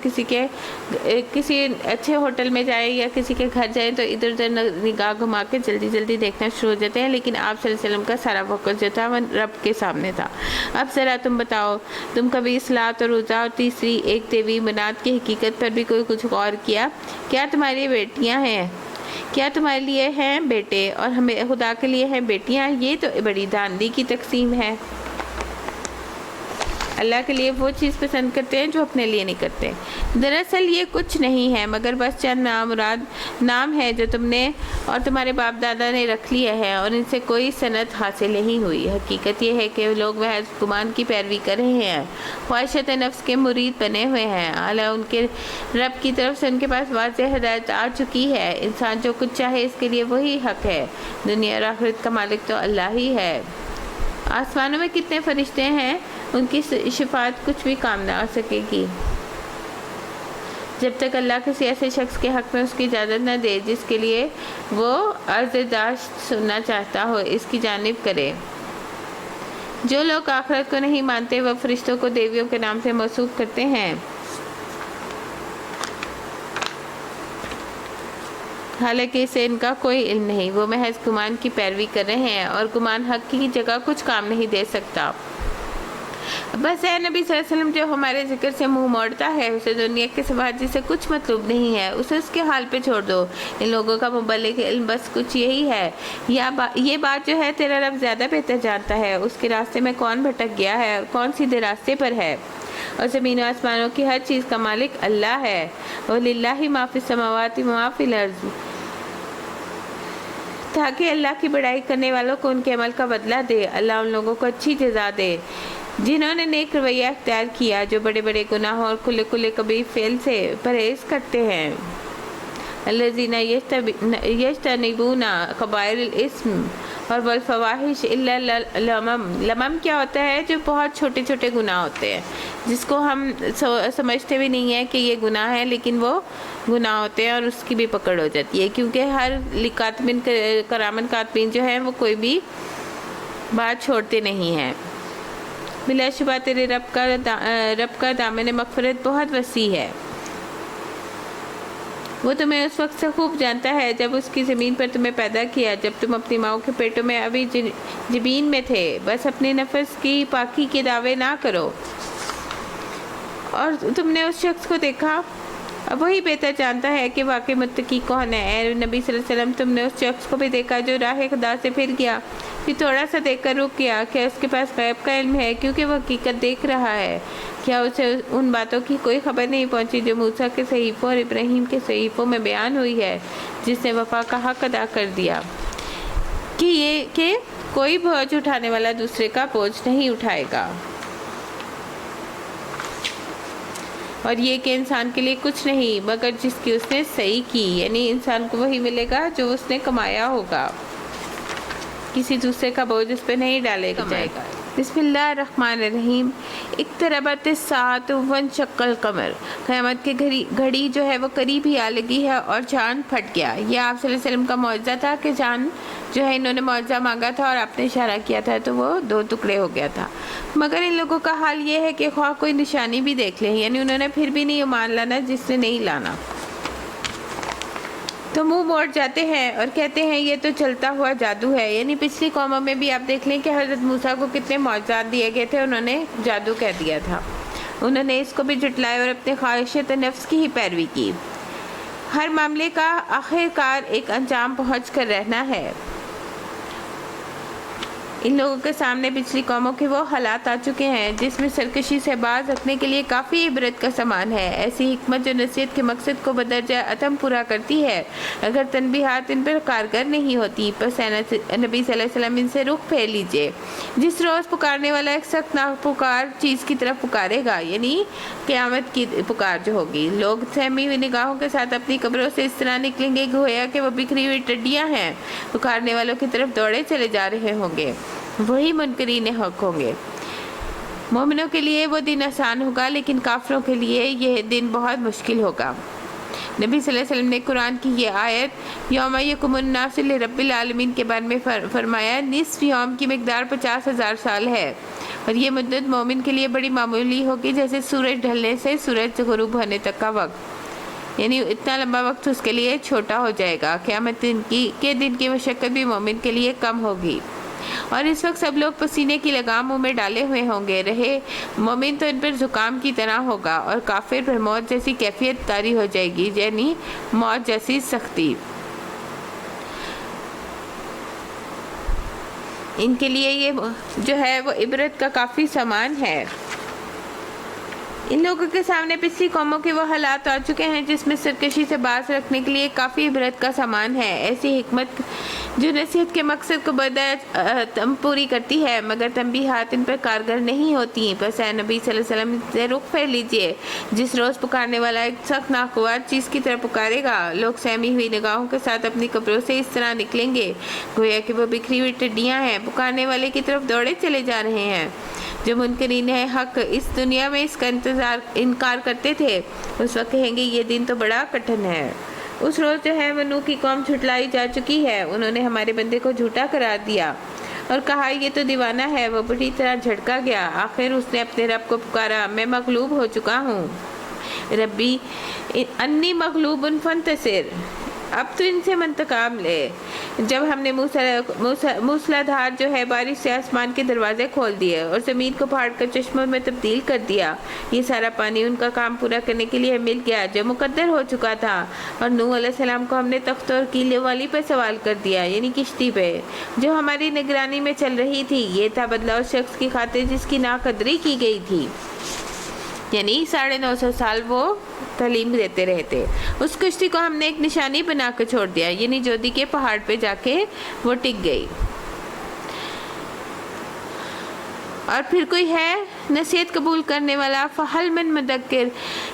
کسی اچھے ہوٹل میں جائیں یا کسی کے گھر جائیں تو ادھر ادھر نگاہ گھما کے جلدی جلدی دیکھنا شروع ہو جاتے ہیں، لیکن آپ صلی اللہ علیہ وسلم کا سارا فوکس جو تھا وہ رب کے سامنے تھا۔ اب ذرا تم بتاؤ، تم کبھی اصلاۃ اور عزیٰ اور تیسری ایک دیوی منات کی حقیقت پر بھی کوئی کچھ غور کیا؟ کیا تمہاری بیٹیاں ہیں؟ کیا تمہارے لیے ہیں بیٹے اور ہمیں خدا کے لیے ہیں بیٹیاں؟ یہ تو بڑی دھاندلی کی تقسیم ہے۔ اللہ کے لیے وہ چیز پسند کرتے ہیں جو اپنے لیے نہیں کرتے۔ دراصل یہ کچھ نہیں ہے مگر بس چند نام ہے جو تم نے اور تمہارے باپ دادا نے رکھ لیا ہے اور ان سے کوئی صنعت حاصل نہیں ہوئی۔ حقیقت یہ ہے کہ لوگ محض گمان کی پیروی کر رہے ہیں، خواہشات نفس کے مرید بنے ہوئے ہیں، اعلیٰ ان کے رب کی طرف سے ان کے پاس واضح ہدایت آ چکی ہے۔ انسان جو کچھ چاہے اس کے لیے وہی حق ہے، دنیا اور آخرت کا مالک تو اللہ ہی ہے۔ آسمانوں میں کتنے فرشتے ہیں، ان کی شفاعت کچھ بھی کام نہ آ سکے گی جب تک اللہ کسی ایسے شخص کے حق میں اس کی اجازت نہ دے جس کے لیے وہ عرض داشت سننا چاہتا ہو، اس کی جانب کرے۔ جو لوگ آخرت کو نہیں مانتے وہ فرشتوں کو دیویوں کے نام سے موصوف کرتے ہیں، حالانکہ اسے ان کا کوئی علم نہیں، وہ محض گمان کی پیروی کر رہے ہیں اور گمان حق کی جگہ کچھ کام نہیں دے سکتا۔ بس اے نبی صلی اللہ علیہ وسلم، جو ہمارے ذکر سے منہ موڑتا ہے اسے دنیا کے سوا جسے کچھ مطلوب نہیں ہے، اسے اس کے حال پہ چھوڑ دو۔ ان لوگوں کا مبلغ علم بس کچھ یہی ہے، یہ بات جو ہے تیرا رب زیادہ بہتر جانتا ہے، اس کے راستے میں کون بھٹک گیا ہے اور کون سیدھے راستے پر ہے، اور زمین و آسمانوں کی ہر چیز کا مالک اللہ ہے۔ وَلِلَّهِ مَا فِي السَّمَاوَاتِ وَمَا فِي الْأَرْضِ، تاکہ اللہ کی بڑائی کرنے والوں کو ان کے عمل کا بدلہ دے، اللہ ان لوگوں کو اچھی جزا دے جنہوں نے نیک رویہ اختیار کیا، جو بڑے بڑے گناہوں اور کھلے کھلے کبیر فعل سے پرہیز کرتے ہیں۔ الذین یجتنبون کبائر الاسم اور والفواحش الا اللمم۔ لمم کیا ہوتا ہے؟ جو بہت چھوٹے چھوٹے گناہ ہوتے ہیں جس کو ہم سمجھتے بھی نہیں ہیں کہ یہ گناہ ہے، لیکن وہ گناہ ہوتے ہیں اور اس کی بھی پکڑ ہو جاتی ہے، کیونکہ ہر کرامن کاتبین جو ہیں وہ کوئی بھی بات چھوڑتے نہیں ہیں۔ بلا شبہ تیرے رب کا دامن مغفرت بہت وسیع ہے، وہ تمہیں اس وقت سے خوب جانتا ہے جب اس کی زمین پر تمہیں پیدا کیا، جب تم اپنی ماؤں کے پیٹوں میں ابھی جبین میں تھے۔ بس اپنے نفس کی پاکی کے دعوے نہ کرو، اور تم نے اس شخص کو دیکھا، اب وہی بہتر جانتا ہے کہ واقعی متقی کون ہے۔ اے نبی صلی اللہ علیہ وسلم، تم نے اس شخص کو بھی دیکھا جو راہ خدا سے پھر گیا، پھر تھوڑا سا دیکھ کر رک گیا۔ کیا اس کے پاس غیب کا علم ہے؟ کیونکہ وہ حقیقت دیکھ رہا ہے۔ کیا اسے ان باتوں کی کوئی خبر نہیں پہنچی جو موسیٰ کے صحیفوں اور ابراہیم کے صحیفوں میں بیان ہوئی ہے، جس نے وفا کا حق ادا کر دیا کہ کوئی بوجھ اٹھانے والا دوسرے کا بوجھ نہیں اٹھائے گا، اور یہ کہ انسان کے لیے کچھ نہیں مگر جس کی اس نے صحیح کی، یعنی انسان کو وہی ملے گا جو اس نے کمایا ہوگا، کسی دوسرے کا بوجھ اس پہ نہیں ڈالے جائے گا۔ بسم اللہ الرحمن الرحیم۔ اقتربت الساعۃ وانشق القمر، قیامت کی گھڑی جو ہے وہ قریب ہی آ لگی ہے اور چاند پھٹ گیا۔ یہ آپ صلی اللہ علیہ وسلم کا معجزہ تھا کہ چاند جو ہے انہوں نے معجزہ مانگا تھا اور آپ نے اشارہ کیا تھا تو وہ 2 ٹکڑے ہو گیا تھا، مگر ان لوگوں کا حال یہ ہے کہ خواہ کوئی نشانی بھی دیکھ لیں، یعنی انہوں نے پھر بھی نہیں مان لانا جس نے نہیں لانا، تو منہ موڑ جاتے ہیں اور کہتے ہیں یہ تو چلتا ہوا جادو ہے۔ یعنی پچھلی قوموں میں بھی آپ دیکھ لیں کہ حضرت موسیٰ کو کتنے معجزات دیے گئے تھے، انہوں نے جادو کہہ دیا تھا، انہوں نے اس کو بھی جھٹلایا اور اپنے خواہشات نفس کی ہی پیروی کی۔ ہر معاملے کا آخر کار ایک انجام پہنچ کر رہنا ہے۔ ان لوگوں کے سامنے پچھلی قوموں کے وہ حالات آ چکے ہیں جس میں سرکشی سے باز رکھنے کے لیے کافی عبرت کا سامان ہے۔ ایسی حکمت جو نصیحت کے مقصد کو بدرجہ عتم پورا کرتی ہے، اگر تنبیہات ان پر کارگر نہیں ہوتی پس نبی صلی اللہ علیہ وسلم ان سے رخ پھیر لیجئے۔ جس روز پکارنے والا ایک سخت ناپکار چیز کی طرف پکارے گا، یعنی قیامت کی پکار جو ہوگی، لوگ سہمی ہوئی نگاہوں کے ساتھ اپنی قبروں سے اس طرح نکلیں گے گویا کہ وہ بکھری ہوئی ٹڈیاں ہیں، پکارنے والوں کی طرف دوڑے چلے جا رہے ہوں گے، وہی منکرین حق ہوں گے۔ مومنوں کے لیے وہ دن آسان ہوگا لیکن کافروں کے لیے یہ دن بہت مشکل ہوگا۔ نبی صلی اللہ علیہ وسلم نے قرآن کی یہ آیت یوم یقوم الناس لرب العالمین کے بارے میں فرمایا، نصف یوم کی مقدار 50,000 سال ہے، اور یہ مدت مومن کے لیے بڑی معمولی ہوگی جیسے سورج ڈھلنے سے سورج غروب ہونے تک کا وقت، یعنی اتنا لمبا وقت اس کے لیے چھوٹا ہو جائے گا۔ قیامت کے دن کی مشقت بھی مومن کے لیے کم ہوگی، اور اس وقت سب لوگ پسینے کی لگام منہ میں ڈالے ہوئے ہوں گے، رہے مومن تو ان پر زکام کی طرح ہوگا، اور کافر پر موت جیسی کیفیت طاری ہو جائے گی، یعنی موت جیسی سختی۔ ان کے لیے یہ جو ہے وہ عبرت کا کافی سامان ہے۔ ان لوگوں کے سامنے پچھلی قوموں کے وہ حالات آ چکے ہیں جس میں سرکشی سے باز رکھنے کے لیے کافی عبرت کا سامان ہے۔ ایسی حکمت جو نصیحت کے مقصد کو بدعتم پوری کرتی ہے، مگر تنبیہات ان پر کارگر نہیں ہوتی پس اے نبی صلی اللہ علیہ وسلم سے رخ پھیر لیجئے۔ جس روز پکارنے والا ایک سخت ناگوار چیز کی طرف پکارے گا، لوگ سہمی ہوئی نگاہوں کے ساتھ اپنی قبروں سے اس طرح نکلیں گے گویا کہ وہ بکھری ہوئی ٹڈیاں ہیں، پکارنے والے کی طرف دوڑے چلے جا رہے ہیں۔ جو منکرین حق اس دنیا میں اس کا انکار کرتے تھے، اس وقت کہیں گے یہ دن تو بڑا کٹھن ہے۔ اس روز جو ہے وہ نوح کی قوم جھٹلائی جا چکی ہے، انہوں نے ہمارے بندے کو جھوٹا قرار دیا اور کہا یہ تو دیوانہ ہے، وہ بری طرح جھٹکا گیا۔ آخر اس نے اپنے رب کو پکارا، میں مغلوب ہو چکا ہوں، ربی انی مغلوب فانتصر، اب تو ان سے منتقام لے۔ جب ہم نے موسلا دھار جو ہے بارش سے آسمان کے دروازے کھول دیے اور زمین کو پھاڑ کر چشموں میں تبدیل کر دیا، یہ سارا پانی ان کا کام پورا کرنے کے لیے مل گیا جو مقدر ہو چکا تھا، اور نوح علیہ السلام کو ہم نے تخت اور کیلے والی پہ سوال کر دیا، یعنی کشتی پہ جو ہماری نگرانی میں چل رہی تھی۔ یہ تھا بدلہ اس شخص کی خاطر جس کی ناقدری کی گئی تھی، یعنی 950 سال وہ تعلیم دیتے رہتے۔ اس کشتی کو ہم نے ایک نشانی بنا کر چھوڑ دیا، یعنی جودی کے پہاڑ پہ جا کے وہ ٹک گئی۔ اور پھر کوئی ہے نصیحت قبول کرنے والا؟ فہل من مدکر،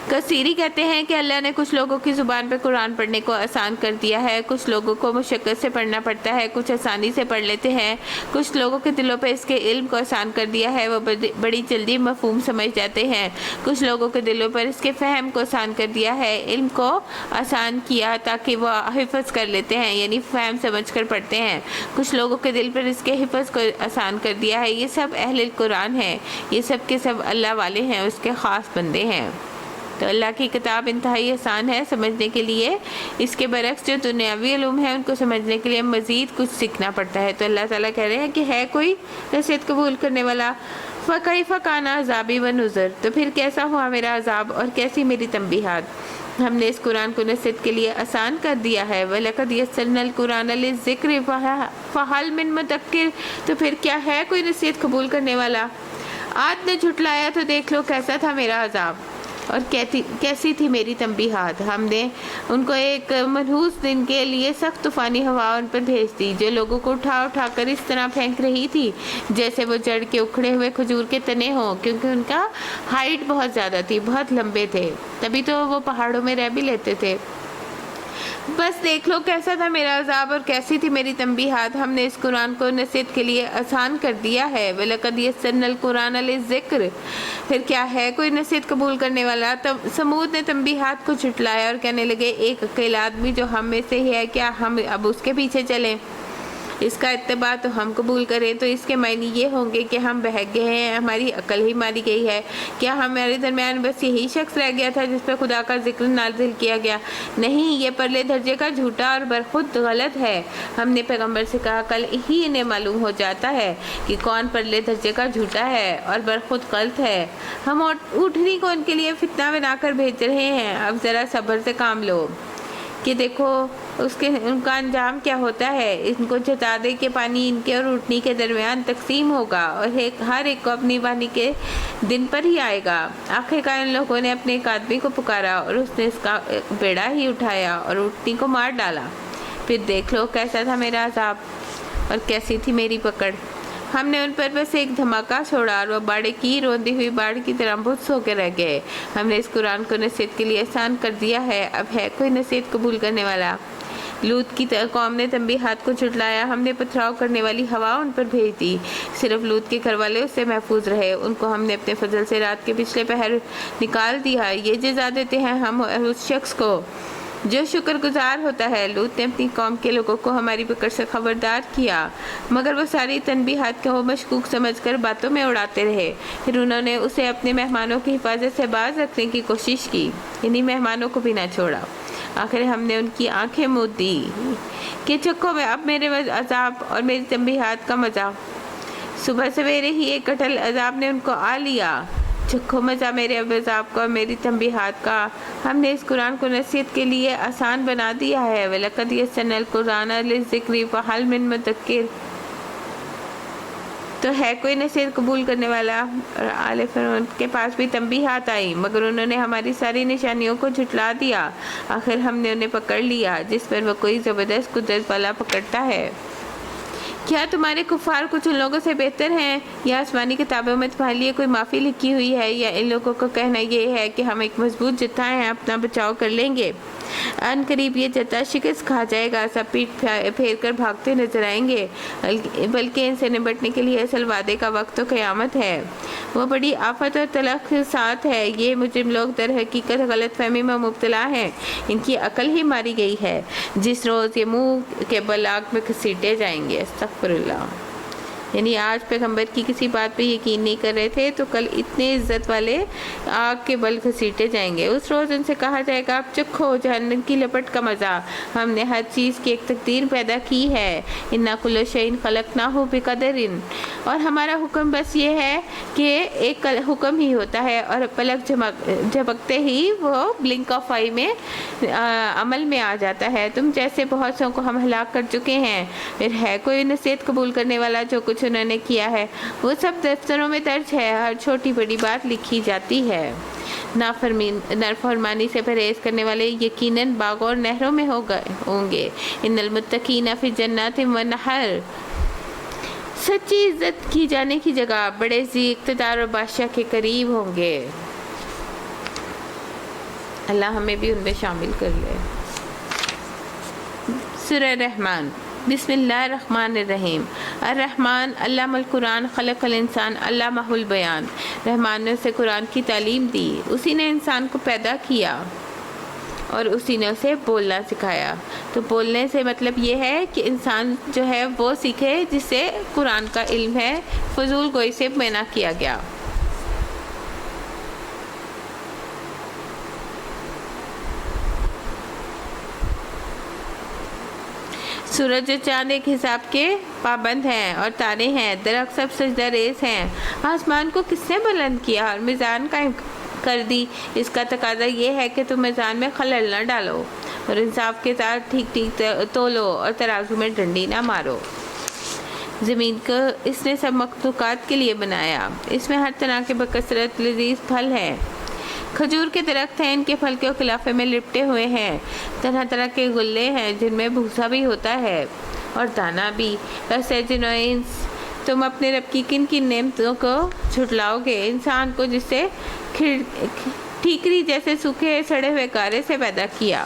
کثیری کہتے ہیں کہ اللہ نے کچھ لوگوں کی زبان پہ قرآن پڑھنے کو آسان کر دیا ہے، کچھ لوگوں کو مشقت سے پڑھنا پڑتا ہے، کچھ آسانی سے پڑھ لیتے ہیں، کچھ لوگوں کے دلوں پہ اس کے علم کو آسان کر دیا ہے، وہ بڑی جلدی مفہوم سمجھ جاتے ہیں، کچھ لوگوں کے دلوں پر اس کے فہم کو آسان کر دیا ہے، علم کو آسان کیا تاکہ وہ حفظ کر لیتے ہیں، یعنی فہم سمجھ کر پڑھتے ہیں، کچھ لوگوں کے دل پر اس کے حفظ کو آسان کر دیا ہے۔ یہ سب اہل قرآن ہے، یہ سب کے سب اللہ والے ہیں، اس کے خاص بندے ہیں۔ تو اللہ کی کتاب انتہائی آسان ہے سمجھنے کے لیے، اس کے برعکس جو دنیاوی علوم ہیں ان کو سمجھنے کے لیے مزید کچھ سیکھنا پڑتا ہے۔ تو اللہ تعالیٰ کہہ رہے ہیں کہ ہے کوئی نصیحت قبول کرنے والا؟ فَكَيْفَ كَانَ عَذَابِي وَنُذُرِ، تو پھر کیسا ہوا میرا عذاب اور کیسی میری تنبیہات۔ ہم نے اس قرآن کو نصیحت کے لیے آسان کر دیا ہے۔ وَلَقَدْ يَسَّرْنَا الْقُرْآنَ لِلذِّكْرِ فَهَلْ مِن مُدَّكِّرٍ، تو پھر کیا ہے کوئی نصیحت قبول کرنے والا؟ عاد نے جھٹلایا تو دیکھ لو کیسا تھا میرا عذاب اور کیسی تھی میری تنبیہات۔ ہم نے ان کو ایک منحوس دن کے لیے سخت طوفانی ہوا ان پر بھیج دی جو لوگوں کو اٹھا اٹھا کر اس طرح پھینک رہی تھی جیسے وہ جڑ کے اکھڑے ہوئے کھجور کے تنے ہوں، کیونکہ ان کا ہائٹ بہت زیادہ تھی، بہت لمبے تھے، تبھی تو وہ پہاڑوں میں رہ بھی لیتے تھے۔ بس دیکھ لو کیسا تھا میرا عذاب اور کیسی تھی میری تنبیہات. ہم نے اس قرآن کو نصیحت کے لیے آسان کر دیا ہے. وَلَقَدْ يَسَّرْنَا الْقُرْآنَ لِلذِّكْرِ. پھر کیا ہے کوئی نصیحت قبول کرنے والا؟ سمود نے تنبیہات کو جھٹلایا اور کہنے لگے ایک اکیلا آدمی جو ہم میں سے ہی ہے، کیا ہم اب اس کے پیچھے چلیں؟ اس کا اتباع تو ہم قبول کریں تو اس کے معنی یہ ہوں گے کہ ہم بہک گئے ہیں، ہماری عقل ہی ماری گئی ہے. کیا ہمارے درمیان بس یہی شخص رہ گیا تھا جس پہ خدا کا ذکر نازل کیا گیا؟ نہیں، یہ پرلے درجے کا جھوٹا اور برخود غلط ہے. ہم نے پیغمبر سے کہا کل ہی انہیں معلوم ہو جاتا ہے کہ کون پرلے درجے کا جھوٹا ہے اور برخود غلط ہے. ہم اونٹنی کو ان کے لیے فتنہ بنا کر بھیج رہے ہیں. اب ذرا صبر سے کام لو کہ دیکھو ان کا انجام کیا ہوتا ہے. ان کو جتا دے کہ پانی ان کے اور اونٹنی کے درمیان تقسیم ہوگا اور ہر ایک کو اپنی بانی کے دن پر ہی آئے گا. آخرکار ان لوگوں نے اپنے ایک آدمی کو پکارا اور اس نے اس کا بیڑا ہی اٹھایا اور اونٹنی کو مار ڈالا. پھر دیکھ لو کیسا تھا میرا عذاب اور کیسی تھی میری پکڑ. ہم نے ان پر بس ایک دھماکہ چھوڑا اور وہ باڑے کی روندی ہوئی باڑ کی طرح بھس ہو کے رہ گئے. ہم نے اس قرآن کو نصیحت کے لیے آسان کر دیا ہے. اب ہے کوئی نصیحت قبول کرنے والا؟ لوط کی قوم نے تنبیہات کو جھٹلایا. ہم نے پتھراؤ کرنے والی ہوا ان پر بھیج دی. صرف لوط کے گھر والے اس سے محفوظ رہے. ان کو ہم نے اپنے فضل سے رات کے پچھلے پہر نکال دیا. یہ جزا دیتے ہیں ہم اس شخص کو جو شکر گزار ہوتا ہے. لوط نے اپنی قوم کے لوگوں کو ہماری پکڑ سے خبردار کیا مگر وہ ساری تنبیہات کو مشکوک سمجھ کر باتوں میں اڑاتے رہے. پھر انہوں نے اسے اپنے مہمانوں کی حفاظت سے باز رکھنے کی کوشش کی، یعنی مہمانوں کو بھی نہ چھوڑا. آخر ہم نے ان کی آنکھیں موند دی کہ چکھو میں اب میرے عذاب اور میری تنبیہات کا مزہ. صبح سویرے ہی ایک کٹل عذاب نے ان کو آ لیا. چکھو مزہ میرے عذاب کا اور میری تنبیہات کا. ہم نے اس قرآن کو نصیحت کے لیے آسان بنا دیا ہے. وَلَقَدْ يَسَّرْنَا الْقُرْآنَ لِلذِّكْرِ فَهَلْ مِن مُّدَّكِرٍ. تو ہے کوئی نصیحت قبول کرنے والا؟ اور آل فرعون کے پاس بھی تنبیہات آئی مگر انہوں نے ہماری ساری نشانیوں کو جھٹلا دیا. آخر ہم نے انہیں پکڑ لیا جس پر وہ کوئی زبردست قدرت والا پکڑتا ہے. کیا تمہارے کفار کچھ ان لوگوں سے بہتر ہیں؟ یا آسمانی کتابوں میں تمہارے لیے کوئی معافی لکھی ہوئی ہے؟ یا ان لوگوں کو کہنا یہ ہے کہ ہم ایک مضبوط جتھا ہیں، اپنا بچاؤ کر لیں گے؟ ان قریب یہ جتھا شکست کھا جائے گا، سب پیٹ پھیر کر بھاگتے نظر آئیں گے. بلکہ ان سے نمٹنے کے لیے اصل وعدے کا وقت تو قیامت ہے. وہ بڑی آفت اور تلخ ساتھ ہے. یہ مجرم لوگ در حقیقت غلط فہمی میں مبتلا ہیں. ان کی عقل ہی ماری گئی ہے. جس روز یہ منہ کے بل آگ میں گھسیٹے جائیں گے. استغفر اللہ. یعنی آج پیغمبر کی کسی بات پہ یقین نہیں کر رہے تھے تو کل اتنے عزت والے آگ کے بل گھسیٹے جائیں گے. اس روز ان سے کہا جائے گا اب چکھو جہنم کی لپٹ کا مزہ. ہم نے ہر چیز کی ایک تقدیر پیدا کی ہے. اِنَّا كُلَّ شَيْءٍ خَلَقْنَاهُ بِقَدَرٍ. اور ہمارا حکم بس یہ ہے کہ ایک حکم ہی ہوتا ہے اور پلک جھپکتے ہی وہ بلنک آف آئی میں عمل میں آ جاتا ہے. تم جیسے بہت سو کو ہم ہلاک کر چکے ہیں. پھر ہے کوئی نصیحت قبول کرنے والا؟ جو کچھ انہوں نے کیا ہے وہ سب دفتروں میں درج ہے. ہر چھوٹی بڑی بات لکھی جاتی ہے. نافرمانی سے پرہیز کرنے والے یقیناً باغوں اور نہروں میں ہوں گے. ان المتقین فی جنات و نہر. سچی عزت کی جانے کی جگہ بڑے ذی اقتدار اور بادشاہ کے قریب ہوں گے. اللہ ہمیں بھی ان میں شامل کر لے. سورہ رحمان. بسم اللہ الرحمن الرحیم. الرحمن علم القرآن خلق الانسان علمہ البیان. رحمان نے اسے قرآن کی تعلیم دی. اسی نے انسان کو پیدا کیا اور اسی نے اسے بولنا سکھایا. تو بولنے سے مطلب یہ ہے کہ انسان جو ہے وہ سیکھے جس سے قرآن کا علم ہے. فضول گوئی سے منع کیا گیا. سورج و چاند ایک حساب کے پابند ہیں اور تارے ہیں. درخت سب سجدہ ریز ہیں. آسمان کو کس نے بلند کیا اور میزان قائم کر دی؟ اس کا تقاضا یہ ہے کہ تم میزان میں خلل نہ ڈالو اور انصاف کے ساتھ ٹھیک ٹھیک تولو اور ترازو میں ڈنڈی نہ مارو. زمین کو اس نے سب مخلوقات کے لیے بنایا. اس میں ہر طرح کے بکثرت لذیذ پھل ہیں. کھجور کے درخت ہیں. ان کے پھل کے خلافے میں لپٹے ہوئے ہیں. طرح طرح کے گلے ہیں جن میں بھوسا بھی ہوتا ہے اور دانہ بھی. ویسے جنوئنس تم اپنے رب کی کن کن نعمتوں کو جھٹلاؤ گے؟ انسان کو جس سے ٹھیکری جیسے سوکھے سڑے ہوئے کارے سے پیدا کیا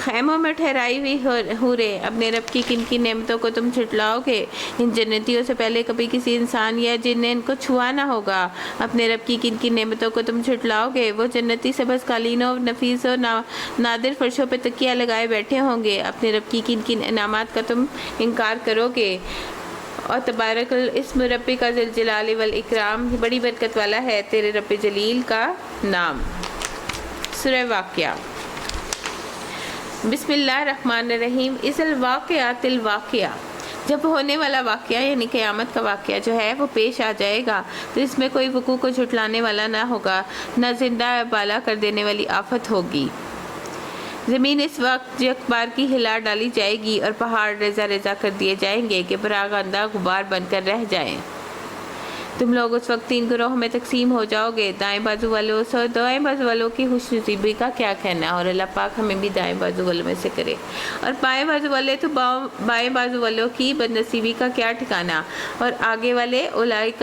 خیموں میں ٹھہرائی ہوئی حوریں، اپنے رب کی کن کی نعمتوں کو تم جھٹلاؤ گے؟ ان جنتیوں سے پہلے کبھی کسی انسان یا جن نے ان کو چھوا نہ ہوگا۔ اپنے رب کی کن کی نعمتوں کو تم جھٹلاؤ گے؟ وہ جنتی سبز قالینوں، نفیس و نادر فرشوں پہ تکیہ لگائے بیٹھے ہوں گے۔ اپنے رب کی کن کن انعامات کا تم انکار کرو گے؟ اور تبارک الاسم ربک ذی الجلال والاکرام، بڑی برکت والا ہے تیرے رب جلیل کا نام۔ سورہ واقعہ۔ بسم اللہ الرحمن الرحیم۔ اذ الواقعۃ الواقعہ، جب ہونے والا واقعہ یعنی قیامت کا واقعہ جو ہے وہ پیش آ جائے گا تو اس میں کوئی وقوع کو جھٹلانے والا نہ ہوگا، نہ زندہ بالا کر دینے والی آفت ہوگی۔ زمین اس وقت یک بار کی ہلا ڈالی جائے گی اور پہاڑ ریزہ ریزہ کر دیے جائیں گے کہ پراگندہ غبار بن کر رہ جائیں۔ تم لوگ اس وقت 3 گروہوں میں تقسیم ہو جاؤ گے، دائیں بازو والوں سے دائیں بازو والوں کی خوش نصیبی کا کیا کہنا، اور اللہ پاک ہمیں بھی دائیں بازو والوں میں سے کرے، اور بائیں بازو والے تو بائیں بازو والوں کی بد نصیبی کا کیا ٹھکانہ، اور آگے والے اولئک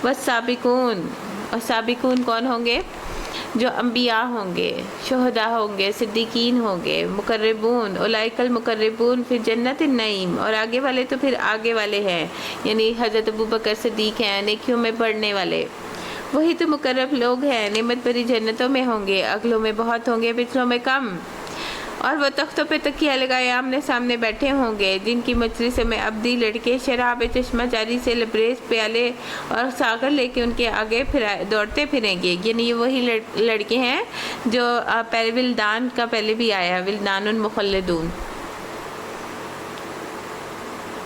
والسابقون، اور سابقون کون ہوں گے؟ جو انبیاء ہوں گے، شہداء ہوں گے، صدیقین ہوں گے، مقربون، اولئک المقربون فی جنت النعیم، اور آگے والے تو پھر آگے والے ہیں، یعنی حضرت ابوبکر صدیق ہیں، نیکیوں میں بڑھنے والے، وہی تو مقرب لوگ ہیں، نعمت بھری جنتوں میں ہوں گے، اگلوں میں بہت ہوں گے، پچھلوں میں کم، اور وہ تختوں پہ تکیہ لگائے آمنے سامنے بیٹھے ہوں گے، جن کی مجلسوں میں ابدی لڑکے شراب چشمہ جاری سے لبریز پیالے اور ساغر لے کے ان کے آگے دوڑتے پھریں گے، یعنی یہ وہی لڑکے ہیں جو پہلے ولدان کا پہلے بھی آیا، ولدان مخلدون،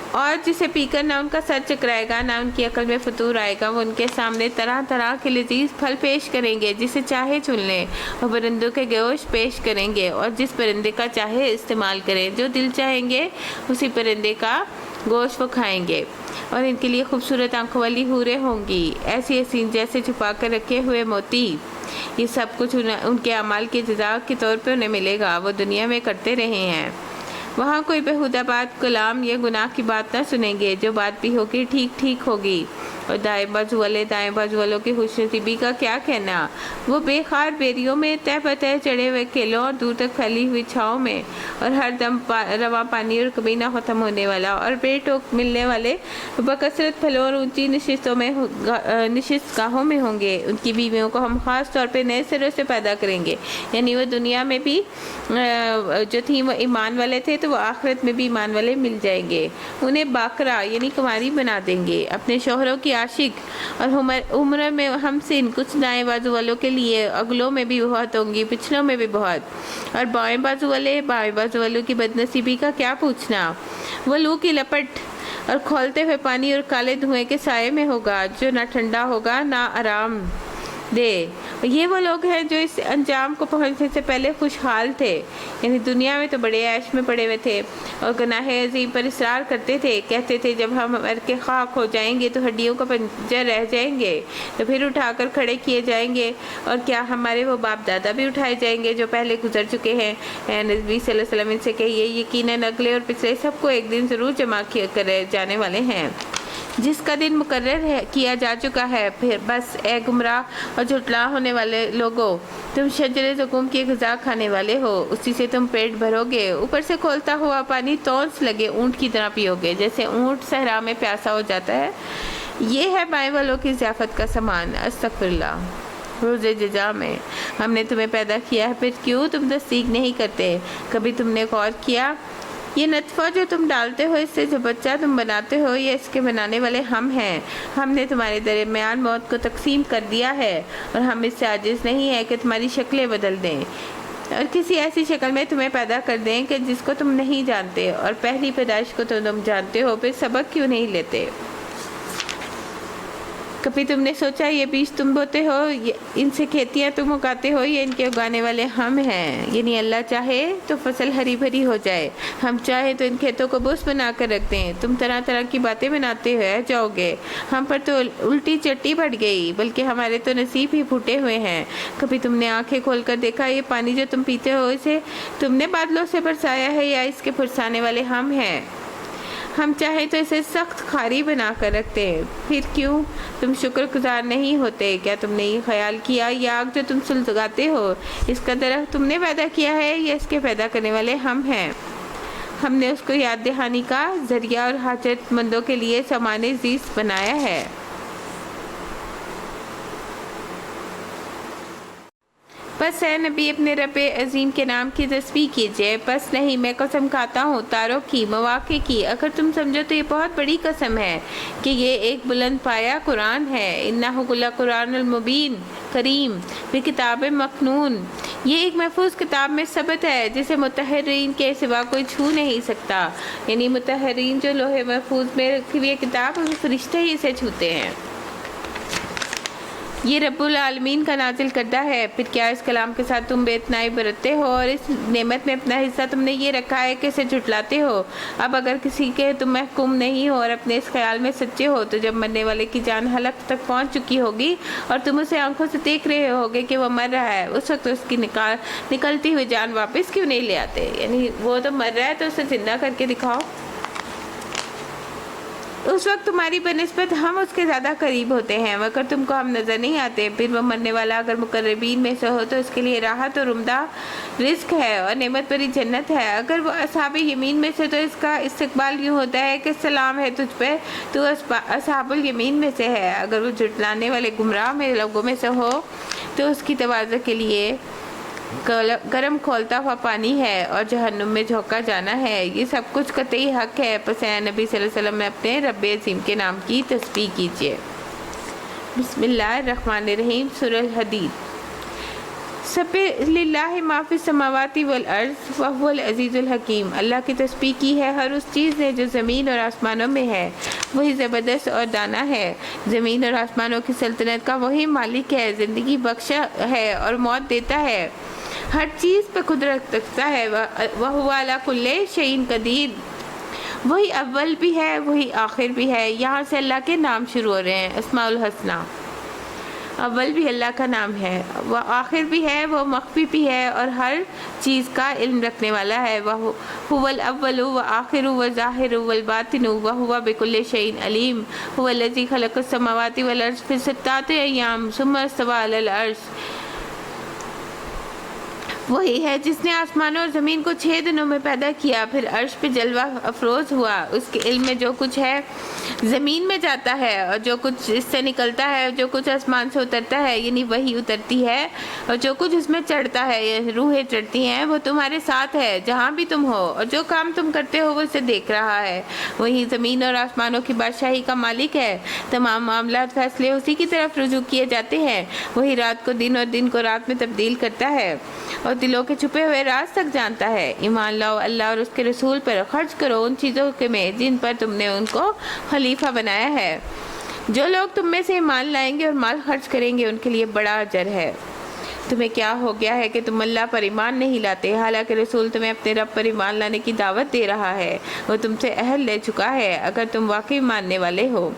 اور جسے پی کر نہ ان کا سر چکرائے گا نہ ان کی عقل میں فطور آئے گا، وہ ان کے سامنے طرح طرح کے لذیذ پھل پیش کریں گے جسے چاہے چن لیں، اور پرندوں کے گوشت پیش کریں گے اور جس پرندے کا چاہے استعمال کریں، جو دل چاہیں گے اسی پرندے کا گوشت وہ کھائیں گے، اور ان کے لیے خوبصورت آنکھوں والی حوریں ہوں گی، ایسی حسین جیسے چھپا کر رکھے ہوئے موتی، یہ سب کچھ ان کے اعمال کی جزا کے طور پہ انہیں ملے گا، وہ دنیا میں کرتے رہے ہیں۔ وہاں کوئی بےہودہ بات، کلام یا گناہ کی بات نہ سنیں گے، جو بات بھی ہوگی ٹھیک ٹھیک ہوگی، اور دائیں بازو والے دائیں بازو والوں کی خوش نصیبی کا کیا کہنا، وہ بے خار بیریوں میں تہ بتہ چڑھے ہوئے کیلوں اور دور تک پھیلی ہوئی چھاؤں میں، اور ہر دم رواں پانی اور کبھی نہ ختم ہونے والا اور بے ٹوک ملنے والے بکثرت پھلوں اور اونچی نشست گاہوں میں ہوں گے۔ ان کی بیویوں کو ہم خاص طور پہ نئے سروں سے پیدا کریں گے، یعنی وہ دنیا میں بھی جو تھیں وہ ایمان والے تھے تو وہ آخرت میں بھی ایمان والے مل جائیں گے، انہیں باقرہ یعنی کنواری بنا دیں گے، اپنے شوہروں کی عاشق، اور عمر میں ہم سے کچھ دائیں بازو والوں کے لیے اگلوں میں بھی بہت ہوں گی، پچھلوں میں بھی بہت، اور بائیں بازو والوں کی بد نصیبی کا کیا پوچھنا، وہ لو کی لپٹ اور کھولتے ہوئے پانی اور کالے دھوئیں کے سائے میں ہوگا، جو نہ ٹھنڈا ہوگا نہ آرام دے۔ یہ وہ لوگ ہیں جو اس انجام کو پہنچنے سے پہلے خوشحال تھے، یعنی دنیا میں تو بڑے عیش میں پڑے ہوئے تھے اور گناہ عظیم پر اصرار کرتے تھے، کہتے تھے جب ہم مر کے خاک ہو جائیں گے تو ہڈیوں کا پنجر رہ جائیں گے تو پھر اٹھا کر کھڑے کیے جائیں گے، اور کیا ہمارے وہ باپ دادا بھی اٹھائے جائیں گے جو پہلے گزر چکے ہیں؟ اے نبی صلی اللہ علیہ وسلم ان سے کہیے یقیناً اگلے اور پچھلے سب کو ایک دن ضرور جمع کرے جانے والے ہیں، جس کا دن مقرر کیا جا چکا ہے۔ پھر بس اے گمراہ اور جھٹلا ہونے والے لوگوں، تم شجر زقوم کی غذا کھانے والے ہو، اسی سے تم پیٹ بھرو گے، اوپر سے کھولتا ہوا پانی تونس لگے اونٹ کی طرح پیو گے، جیسے اونٹ صحرا میں پیاسا ہو جاتا ہے۔ یہ ہے بائیں والوں کی ضیافت کا سامان۔ استغفر اللہ۔ روز جزا میں ہم نے تمہیں پیدا کیا ہے، پھر کیوں تم تصدیق نہیں کرتے؟ کبھی تم نے غور کیا یہ نطفہ جو تم ڈالتے ہو، اس سے جو بچہ تم بناتے ہو، یہ اس کے بنانے والے ہم ہیں۔ ہم نے تمہارے درمیان موت کو تقسیم کر دیا ہے، اور ہم اس سے عاجز نہیں ہیں کہ تمہاری شکلیں بدل دیں اور کسی ایسی شکل میں تمہیں پیدا کر دیں کہ جس کو تم نہیں جانتے، اور پہلی پیدائش کو تو تم جانتے ہو، پھر سبق کیوں نہیں لیتے؟ کبھی تم نے سوچا یہ بیج تم بوتے ہو، ان سے کھیتیاں تم اگاتے ہو، یہ ان کے اگانے والے ہم ہیں، یعنی اللہ چاہے تو فصل ہری بھری ہو جائے، ہم چاہے تو ان کھیتوں کو بوس بنا کر رکھ دیں، تم طرح طرح کی باتیں بناتے ہوئے جاؤ گے، ہم پر تو الٹی چٹی پڑ گئی، بلکہ ہمارے تو نصیب ہی پھوٹے ہوئے ہیں۔ کبھی تم نے آنکھیں کھول کر دیکھا یہ پانی جو تم پیتے ہو، اسے تم نے بادلوں سے برسایا ہے یا اس کے برسانے والے ہم ہیں؟ ہم چاہیں تو اسے سخت کھاری بنا کر رکھتے ہیں، پھر کیوں تم شکر گزار نہیں ہوتے؟ کیا تم نے یہ خیال کیا یہ آگ جو تم سلگاتے ہو اس کا درخت تم نے پیدا کیا ہے یا اس کے پیدا کرنے والے ہم ہیں؟ ہم نے اس کو یاد دہانی کا ذریعہ اور حاجت مندوں کے لیے سامان زیست بنایا ہے۔ پس اے نبی اپنے رب عظیم کے نام کی تسبیح کیجئے، پس نہیں میں قسم کھاتا ہوں تاروں کی، مواقع کی، اگر تم سمجھو تو یہ بہت بڑی قسم ہے کہ یہ ایک بلند پایا قرآن ہے۔ انہ لقرآن المبین کریم فی کتاب مکنون، یہ ایک محفوظ کتاب میں ثبت ہے جسے مطہرین کے سوا کوئی چھو نہیں سکتا، یعنی مطہرین جو لوح محفوظ میں رکھی ہوئی کتاب فرشتے ہی اسے چھوتے ہیں۔ یہ رب العالمین کا نازل کردہ ہے، پھر کیا اس کلام کے ساتھ تم بے اتنائی برتتے ہو اور اس نعمت میں اپنا حصہ تم نے یہ رکھا ہے کہ اسے جھٹلاتے ہو؟ اب اگر کسی کے تم محکوم نہیں ہو اور اپنے اس خیال میں سچے ہو تو جب مرنے والے کی جان حلق تک پہنچ چکی ہوگی اور تم اسے آنکھوں سے دیکھ رہے ہوگے کہ وہ مر رہا ہے، اس وقت اس کی نکلتی ہوئی جان واپس کیوں نہیں لے آتے؟ یعنی وہ تو مر رہا ہے تو اسے زندہ کر کے دکھاؤ۔ اس وقت تمہاری بنسبت ہم اس کے زیادہ قریب ہوتے ہیں، مگر تم کو ہم نظر نہیں آتے۔ پھر وہ مرنے والا اگر مقربین میں سے ہو تو اس کے لیے راحت اور عمدہ رزق ہے اور نعمت بھری جنت ہے، اگر وہ اصحاب یمین میں سے تو اس کا استقبال یوں ہوتا ہے کہ سلام ہے تجھ پہ، تو اصحاب الیمین میں سے ہے۔ اگر وہ جھٹلانے والے گمراہ میں لوگوں میں سے ہو تو اس کی تواضع کے لیے گرم کھولتا ہوا پانی ہے اور جہنم میں جھونکا جانا ہے۔ یہ سب کچھ قطعی حق ہے، پس اے نبی صلی اللہ علیہ وسلم میں اپنے رب عظیم کے نام کی تسبیح کیجئے۔ بسم اللہ الرحمن الرحیم۔ سورہ الحدید۔ سبح للہ ما فی السماوات والارض وہو العزیز الحکیم، اللہ کی تسبیح کی ہے ہر اس چیز نے جو زمین اور آسمانوں میں ہے، وہی زبردست اور دانا ہے۔ زمین اور آسمانوں کی سلطنت کا وہی مالک ہے، زندگی بخشا ہے اور موت دیتا ہے، ہر چیز پہ قدرت رکھتا ہے۔ وہو علی کل شیء قدیر، وہی اول بھی ہے وہی آخر بھی ہے۔ یہاں سے اللہ کے نام شروع ہو رہے ہیں، اسماء الحسنہ۔ اول بھی اللہ کا نام ہے، وہ آخر بھی ہے، وہ مخفی بھی ہے اور ہر چیز کا علم رکھنے والا ہے۔ هو الاول والآخر والظاہر والباطن وهو بكل شيء علیم۔ هو الذی خلق السماوات والارض فی ستۃ ایام ثم استوى علی العرش، وہی ہے جس نے آسمانوں اور زمین کو 6 دنوں میں پیدا کیا، پھر عرش پہ جلوہ افروز ہوا۔ اس کے علم میں جو کچھ ہے زمین میں جاتا ہے اور جو کچھ اس سے نکلتا ہے، جو کچھ آسمان سے اترتا ہے یعنی وہی اترتی ہے، اور جو کچھ اس میں چڑھتا ہے یعنی روحیں چڑھتی ہیں، وہ تمہارے ساتھ ہے جہاں بھی تم ہو، اور جو کام تم کرتے ہو وہ اسے دیکھ رہا ہے۔ وہی زمین اور آسمانوں کی بادشاہی کا مالک ہے، تمام معاملات فیصلے اسی کی طرف رجوع کیے جاتے ہیں۔ وہی رات کو دن اور دن کو رات میں تبدیل کرتا ہے اور دلوں کے چھپے ہوئے راز تک جانتا ہے۔ ایمان لاؤ اللہ اور اس کے رسول پر، خرچ کرو ان چیزوں میں جن پر تم نے ان کو خلیفہ بنایا ہے۔ جو لوگ تم میں سے ایمان لائیں گے اور مال خرچ کریں گے ان کے لیے بڑا اجر ہے۔ تمہیں کیا ہو گیا ہے کہ تم اللہ پر ایمان نہیں لاتے، حالانکہ رسول تمہیں اپنے رب پر ایمان لانے کی دعوت دے رہا ہے، وہ تم سے عہد لے چکا ہے اگر تم واقعی ماننے والے ہو۔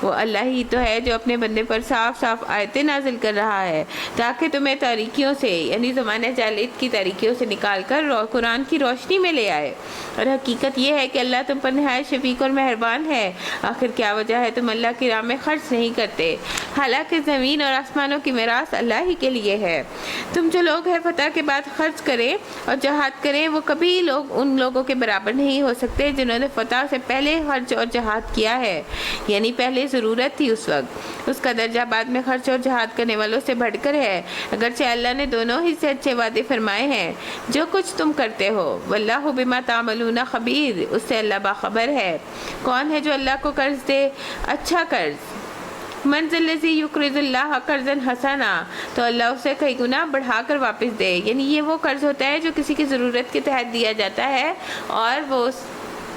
وہ اللہ ہی تو ہے جو اپنے بندے پر صاف صاف آیتیں نازل کر رہا ہے تاکہ تمہیں تاریکیوں سے یعنی زمانہ جاہلیت کی تاریکیوں سے نکال کر قرآن کی روشنی میں لے آئے، اور حقیقت یہ ہے کہ اللہ تم پر نہایت شفیق اور مہربان ہے۔ آخر کیا وجہ ہے تم اللہ کی راہ میں خرچ نہیں کرتے، حالانکہ زمین اور آسمانوں کی میراث اللہ ہی کے لیے ہے۔ تم جو لوگ ہیں فتح کے بعد خرچ کریں اور جہاد کریں، وہ کبھی ان لوگوں کے برابر نہیں ہو سکتے جنہوں نے فتح سے پہلے خرچ اور جہاد کیا ہے، یعنی پہلے ضرورت تھی اس وقت۔ اس کا درجہ بعد میں خرچ اور جہاد کرنے والوں سے بڑھ کر ہے، اگرچہ اللہ نے دونوں ہی سے اچھے وعدے فرمائے ہیں۔ جو کچھ تم کرتے ہو واللہ بما تعملون خبیر، اس سے اللہ باخبر ہے۔ کون ہے جو اللہ کو قرض دے اچھا قرض؟ من ذا الذی یقرض اللہ قرضا حسنا، تو اللہ اسے کئی گنا بڑھا کر واپس دے، یعنی یہ وہ قرض ہوتا ہے جو کسی کی ضرورت کے تحت دیا جاتا ہے اور وہ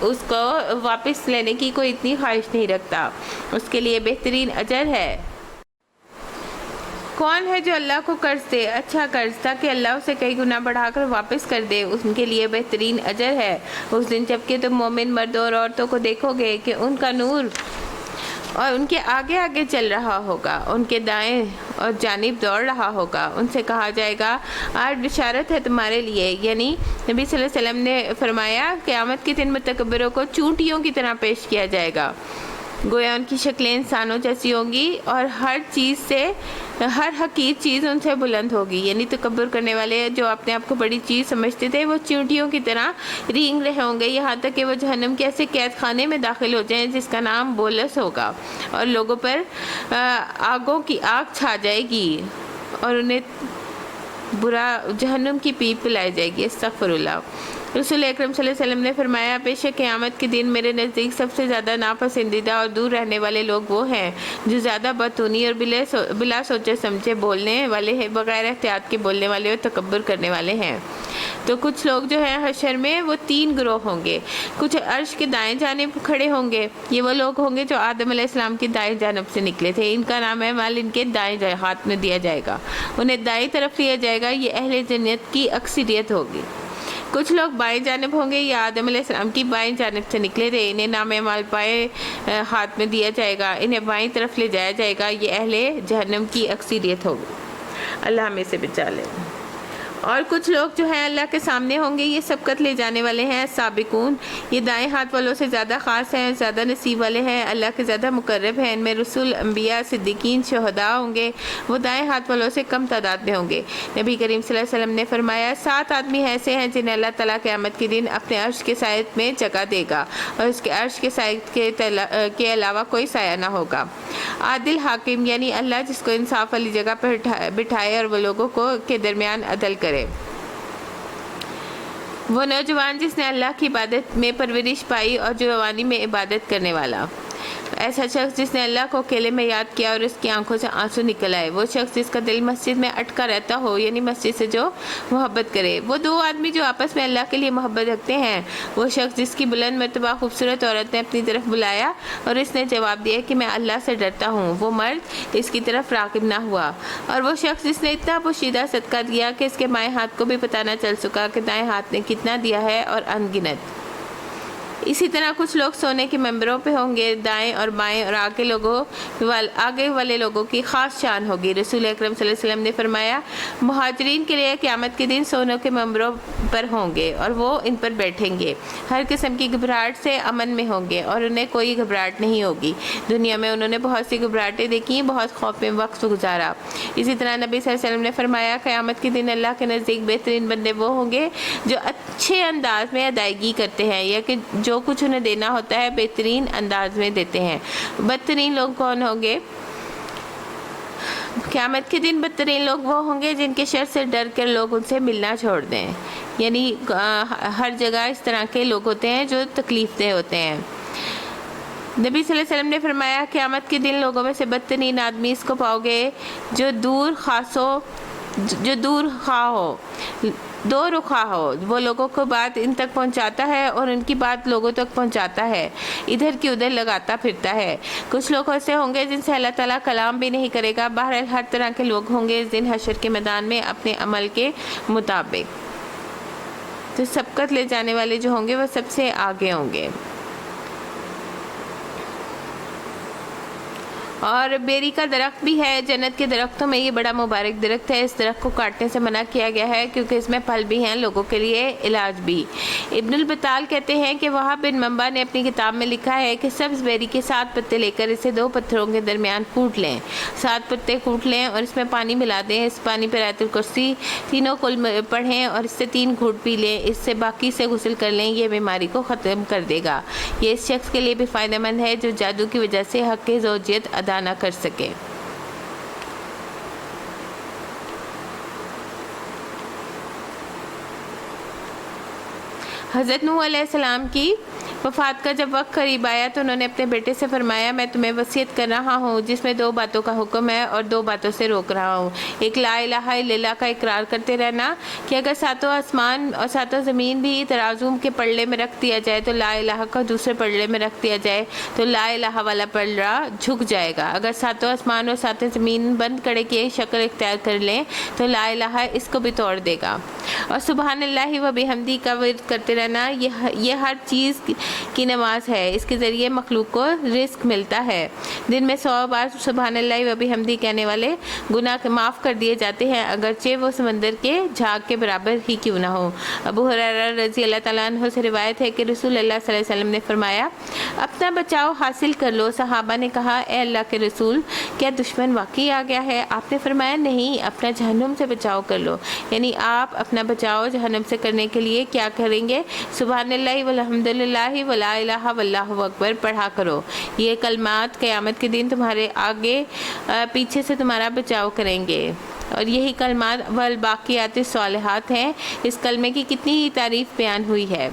اس کو واپس لینے کی کوئی اتنی خواہش نہیں رکھتا، اس کے لیے بہترین اجر ہے۔ کون ہے جو اللہ کو قرض دے اچھا قرض تاکہ اللہ اسے کئی گنا بڑھا کر واپس کر دے، ان کے لیے بہترین اجر ہے۔ اس دن جب کہ تم مومن مردوں اور عورتوں کو دیکھو گے کہ ان کا نور اور ان کے آگے آگے چل رہا ہوگا، ان کے دائیں اور جانب دوڑ رہا ہوگا۔ ان سے کہا جائے گا آج بشارت ہے تمہارے لیے، یعنی نبی صلی اللہ علیہ وسلم نے فرمایا قیامت کے دن متکبروں کو چونٹیوں کی طرح پیش کیا جائے گا، گویا ان کی شکلیں انسانوں جیسی ہوں گی اور ہر حقیر چیز ان سے بلند ہوگی۔ یعنی تکبر کرنے والے جو اپنے آپ کو بڑی چیز سمجھتے تھے وہ چونٹیوں کی طرح رینگ رہے ہوں گے، یہاں تک کہ وہ جہنم کے ایسے قید خانے میں داخل ہو جائیں جس کا نام بولس ہوگا، اور لوگوں پر آگوں کی آگ چھا جائے گی اور انہیں برا جہنم کی پیپ پلائی جائے گی۔ استغفر اللہ۔ رسول اکرم صلی اللہ علیہ وسلم نے فرمایا بے شک قیامت کے دن میرے نزدیک سب سے زیادہ ناپسندیدہ اور دور رہنے والے لوگ وہ ہیں جو زیادہ بدتونی اور بلا سوچے سمجھے بولنے والے ہیں، بغیر احتیاط کے بولنے والے اور تکبر کرنے والے ہیں۔ تو کچھ لوگ جو ہیں حشر میں وہ 3 گروہ ہوں گے۔ کچھ عرش کے دائیں جانب کھڑے ہوں گے، یہ وہ لوگ ہوں گے جو آدم علیہ السلام کی دائیں جانب سے نکلے تھے، ان کا نام اعمال ان کے دائیں ہاتھ میں دیا جائے گا، انہیں دائیں طرف لیا جائے گا، یہ اہل جنت کی اکثریت ہوگی۔ کچھ لوگ بائیں جانب ہوں گے، یہ آدم علیہ السلام کی بائیں جانب سے نکلے تھے، انہیں نام اعمال بائیں ہاتھ میں دیا جائے گا، انہیں بائیں طرف لے جایا جائے گا، یہ اہل جہنم کی اکثریت ہوگی۔ اللہ ہمیں سے بچا لے۔ اور کچھ لوگ جو ہیں اللہ کے سامنے ہوں گے، یہ سبقت لے جانے والے ہیں، سابقون، یہ دائیں ہاتھ والوں سے زیادہ خاص ہیں، زیادہ نصیب والے ہیں، اللہ کے زیادہ مقرب ہیں، ان میں رسول، انبیاء، صدیقین، شہداء ہوں گے، وہ دائیں ہاتھ والوں سے کم تعداد میں ہوں گے۔ نبی کریم صلی اللہ علیہ وسلم نے فرمایا 7 آدمی ایسے ہیں جنہیں اللہ تعالیٰ قیامت کے دن اپنے عرش کے سائے میں جگہ دے گا اور اس کے عرش کے سائے کے علاوہ کوئی سایہ نہ ہوگا۔ عادل حاکم، یعنی اللہ جس کو انصاف والی جگہ پر بٹھائے اور وہ لوگوں کے درمیان عدل کرے۔ وہ نوجوان جس نے اللہ کی عبادت میں پرورش پائی اور جوانی میں عبادت کرنے والا، ایسا شخص جس نے اللہ کو اکیلے میں یاد کیا اور اس کی آنکھوں سے آنسو نکل آئے، وہ شخص جس کا دل مسجد میں اٹکا رہتا ہو، یعنی مسجد سے جو محبت کرے، وہ 2 آدمی جو آپس میں اللہ کے لیے محبت رکھتے ہیں، وہ شخص جس کی بلند مرتبہ خوبصورت عورت نے اپنی طرف بلایا اور اس نے جواب دیا کہ میں اللہ سے ڈرتا ہوں، وہ مرد اس کی طرف راغب نہ ہوا، اور وہ شخص جس نے اتنا پوشیدہ صدقہ دیا کہ اس کے بائیں ہاتھ کو بھی پتہ نہ چل سکا کہ دائیں ہاتھ نے کتنا دیا ہے، اور ان گنت۔ اسی طرح کچھ لوگ سونے کے ممبروں پہ ہوں گے، دائیں اور بائیں، اور آگے والے لوگوں کی خاص شان ہوگی۔ رسول اکرم صلی اللہ علیہ وسلم نے فرمایا مہاجرین کے لیے قیامت کے دن سونے کے ممبروں پر ہوں گے اور وہ ان پر بیٹھیں گے، ہر قسم کی گھبراہٹ سے امن میں ہوں گے اور انہیں کوئی گھبراہٹ نہیں ہوگی۔ دنیا میں انہوں نے بہت سی گھبراہٹیں دیکھی، بہت خوف میں وقت گزارا۔ اسی طرح نبی صلی اللہ علیہ وسلم نے فرمایا قیامت کے دن اللہ کے نزدیک بہترین بندے وہ ہوں گے جو اچھے انداز میں ادائیگی کرتے ہیں، یا کہ جو کچھ انہیں دینا ہوتا ہے بہترین انداز میں دیتے ہیں۔ بدترین لوگ کون ہوں گے؟ قیامت کے دن بدترین لوگ وہ ہوں گے جن کے شر سے ڈر کر لوگ ان سے ملنا چھوڑ دیں، یعنی ہر جگہ اس طرح کے لوگ ہوتے ہیں جو تکلیف دہ ہوتے ہیں۔ نبی صلی اللہ علیہ وسلم نے فرمایا قیامت کے دن لوگوں میں سے بدترین آدمی اس کو پاؤ گے جو دور خواہ ہو، دو رخا ہو، وہ لوگوں کو بات ان تک پہنچاتا ہے اور ان کی بات لوگوں تک پہنچاتا ہے، ادھر کی ادھر لگاتا پھرتا ہے۔ کچھ لوگ ایسے ہوں گے جن سے اللہ تعالیٰ کلام بھی نہیں کرے گا۔ بہرحال ہر طرح کے لوگ ہوں گے اس دن حشر کے میدان میں اپنے عمل کے مطابق۔ تو سبقت لے جانے والے جو ہوں گے وہ سب سے آگے ہوں گے۔ اور بیری کا درخت بھی ہے، جنت کے درختوں میں یہ بڑا مبارک درخت ہے، اس درخت کو کاٹنے سے منع کیا گیا ہے کیونکہ اس میں پھل بھی ہیں، لوگوں کے لیے علاج بھی۔ ابن البطال کہتے ہیں کہ وہاب بن منبع نے اپنی کتاب میں لکھا ہے کہ سبز بیری کے 7 پتے لے کر اسے 2 پتھروں کے درمیان کوٹ لیں، 7 پتے کوٹ لیں اور اس میں پانی ملا دیں، اس پانی پر آیت الکرسی تینوں کل پڑھیں اور اس سے 3 گھونٹ پی لیں، اس سے باقی سے غسل کر لیں، یہ بیماری کو ختم کر دے گا۔ یہ اس شخص کے لیے بھی فائدہ مند ہے جو جادو کی وجہ سے حق زوجیت ادا نہ کر سکے۔ حضرت نوح علیہ السلام کی وفات کا جب وقت قریب آیا تو انہوں نے اپنے بیٹے سے فرمایا میں تمہیں وصیت کر رہا ہوں جس میں 2 باتوں کا حکم ہے اور 2 باتوں سے روک رہا ہوں۔ ایک لا الہ الا اللہ کا اقرار کرتے رہنا کہ اگر 7 آسمان اور 7 زمین بھی ترازو کے پلڑے میں رکھ دیا جائے تو لا الہ کا دوسرے پلڑے میں رکھ دیا جائے تو لا الہ والا پلڑا جھک جائے گا۔ اگر 7 آسمان اور 7 زمین بند کڑے کی شکل اختیار کر لیں تو لا الہ اس کو بھی توڑ دے گا۔ اور سبحان اللہ و بحمدی کا ورد کرتے رہنا، یہ ہر چیز کی نماز ہے، اس کے ذریعے مخلوق کو رزق ملتا ہے۔ دن میں 100 بار سبحان اللہ و بحمدہ کہنے والے گناہ معاف کر دیے جاتے ہیں، اگرچہ وہ سمندر کے جھاگ کے برابر ہی کیوں نہ ہو۔ ابو ہریرہ رضی اللہ تعالیٰ عنہ سے روایت ہے کہ رسول اللہ صلی اللہ علیہ وسلم نے فرمایا، اپنا بچاؤ حاصل کر لو۔ صحابہ نے کہا، اے اللہ کے رسول، کیا دشمن واقعی آ گیا ہے؟ آپ نے فرمایا، نہیں، اپنا جہنم سے بچاؤ کر لو۔ یعنی آپ اپنا بچاؤ جہنم سے کرنے کے لیے کیا کریں گے؟ سبحان اللہ والحمد للہ ولا الہ واللہ اکبر پڑھا کرو۔ یہ کلمات قیامت کے دن تمہارے آگے پیچھے سے تمہارا بچاؤ کریں گے، اور یہی کلمات والباقیات الصالحات ہیں۔ اس کلمے کی کتنی ہی تعریف بیان ہوئی ہے۔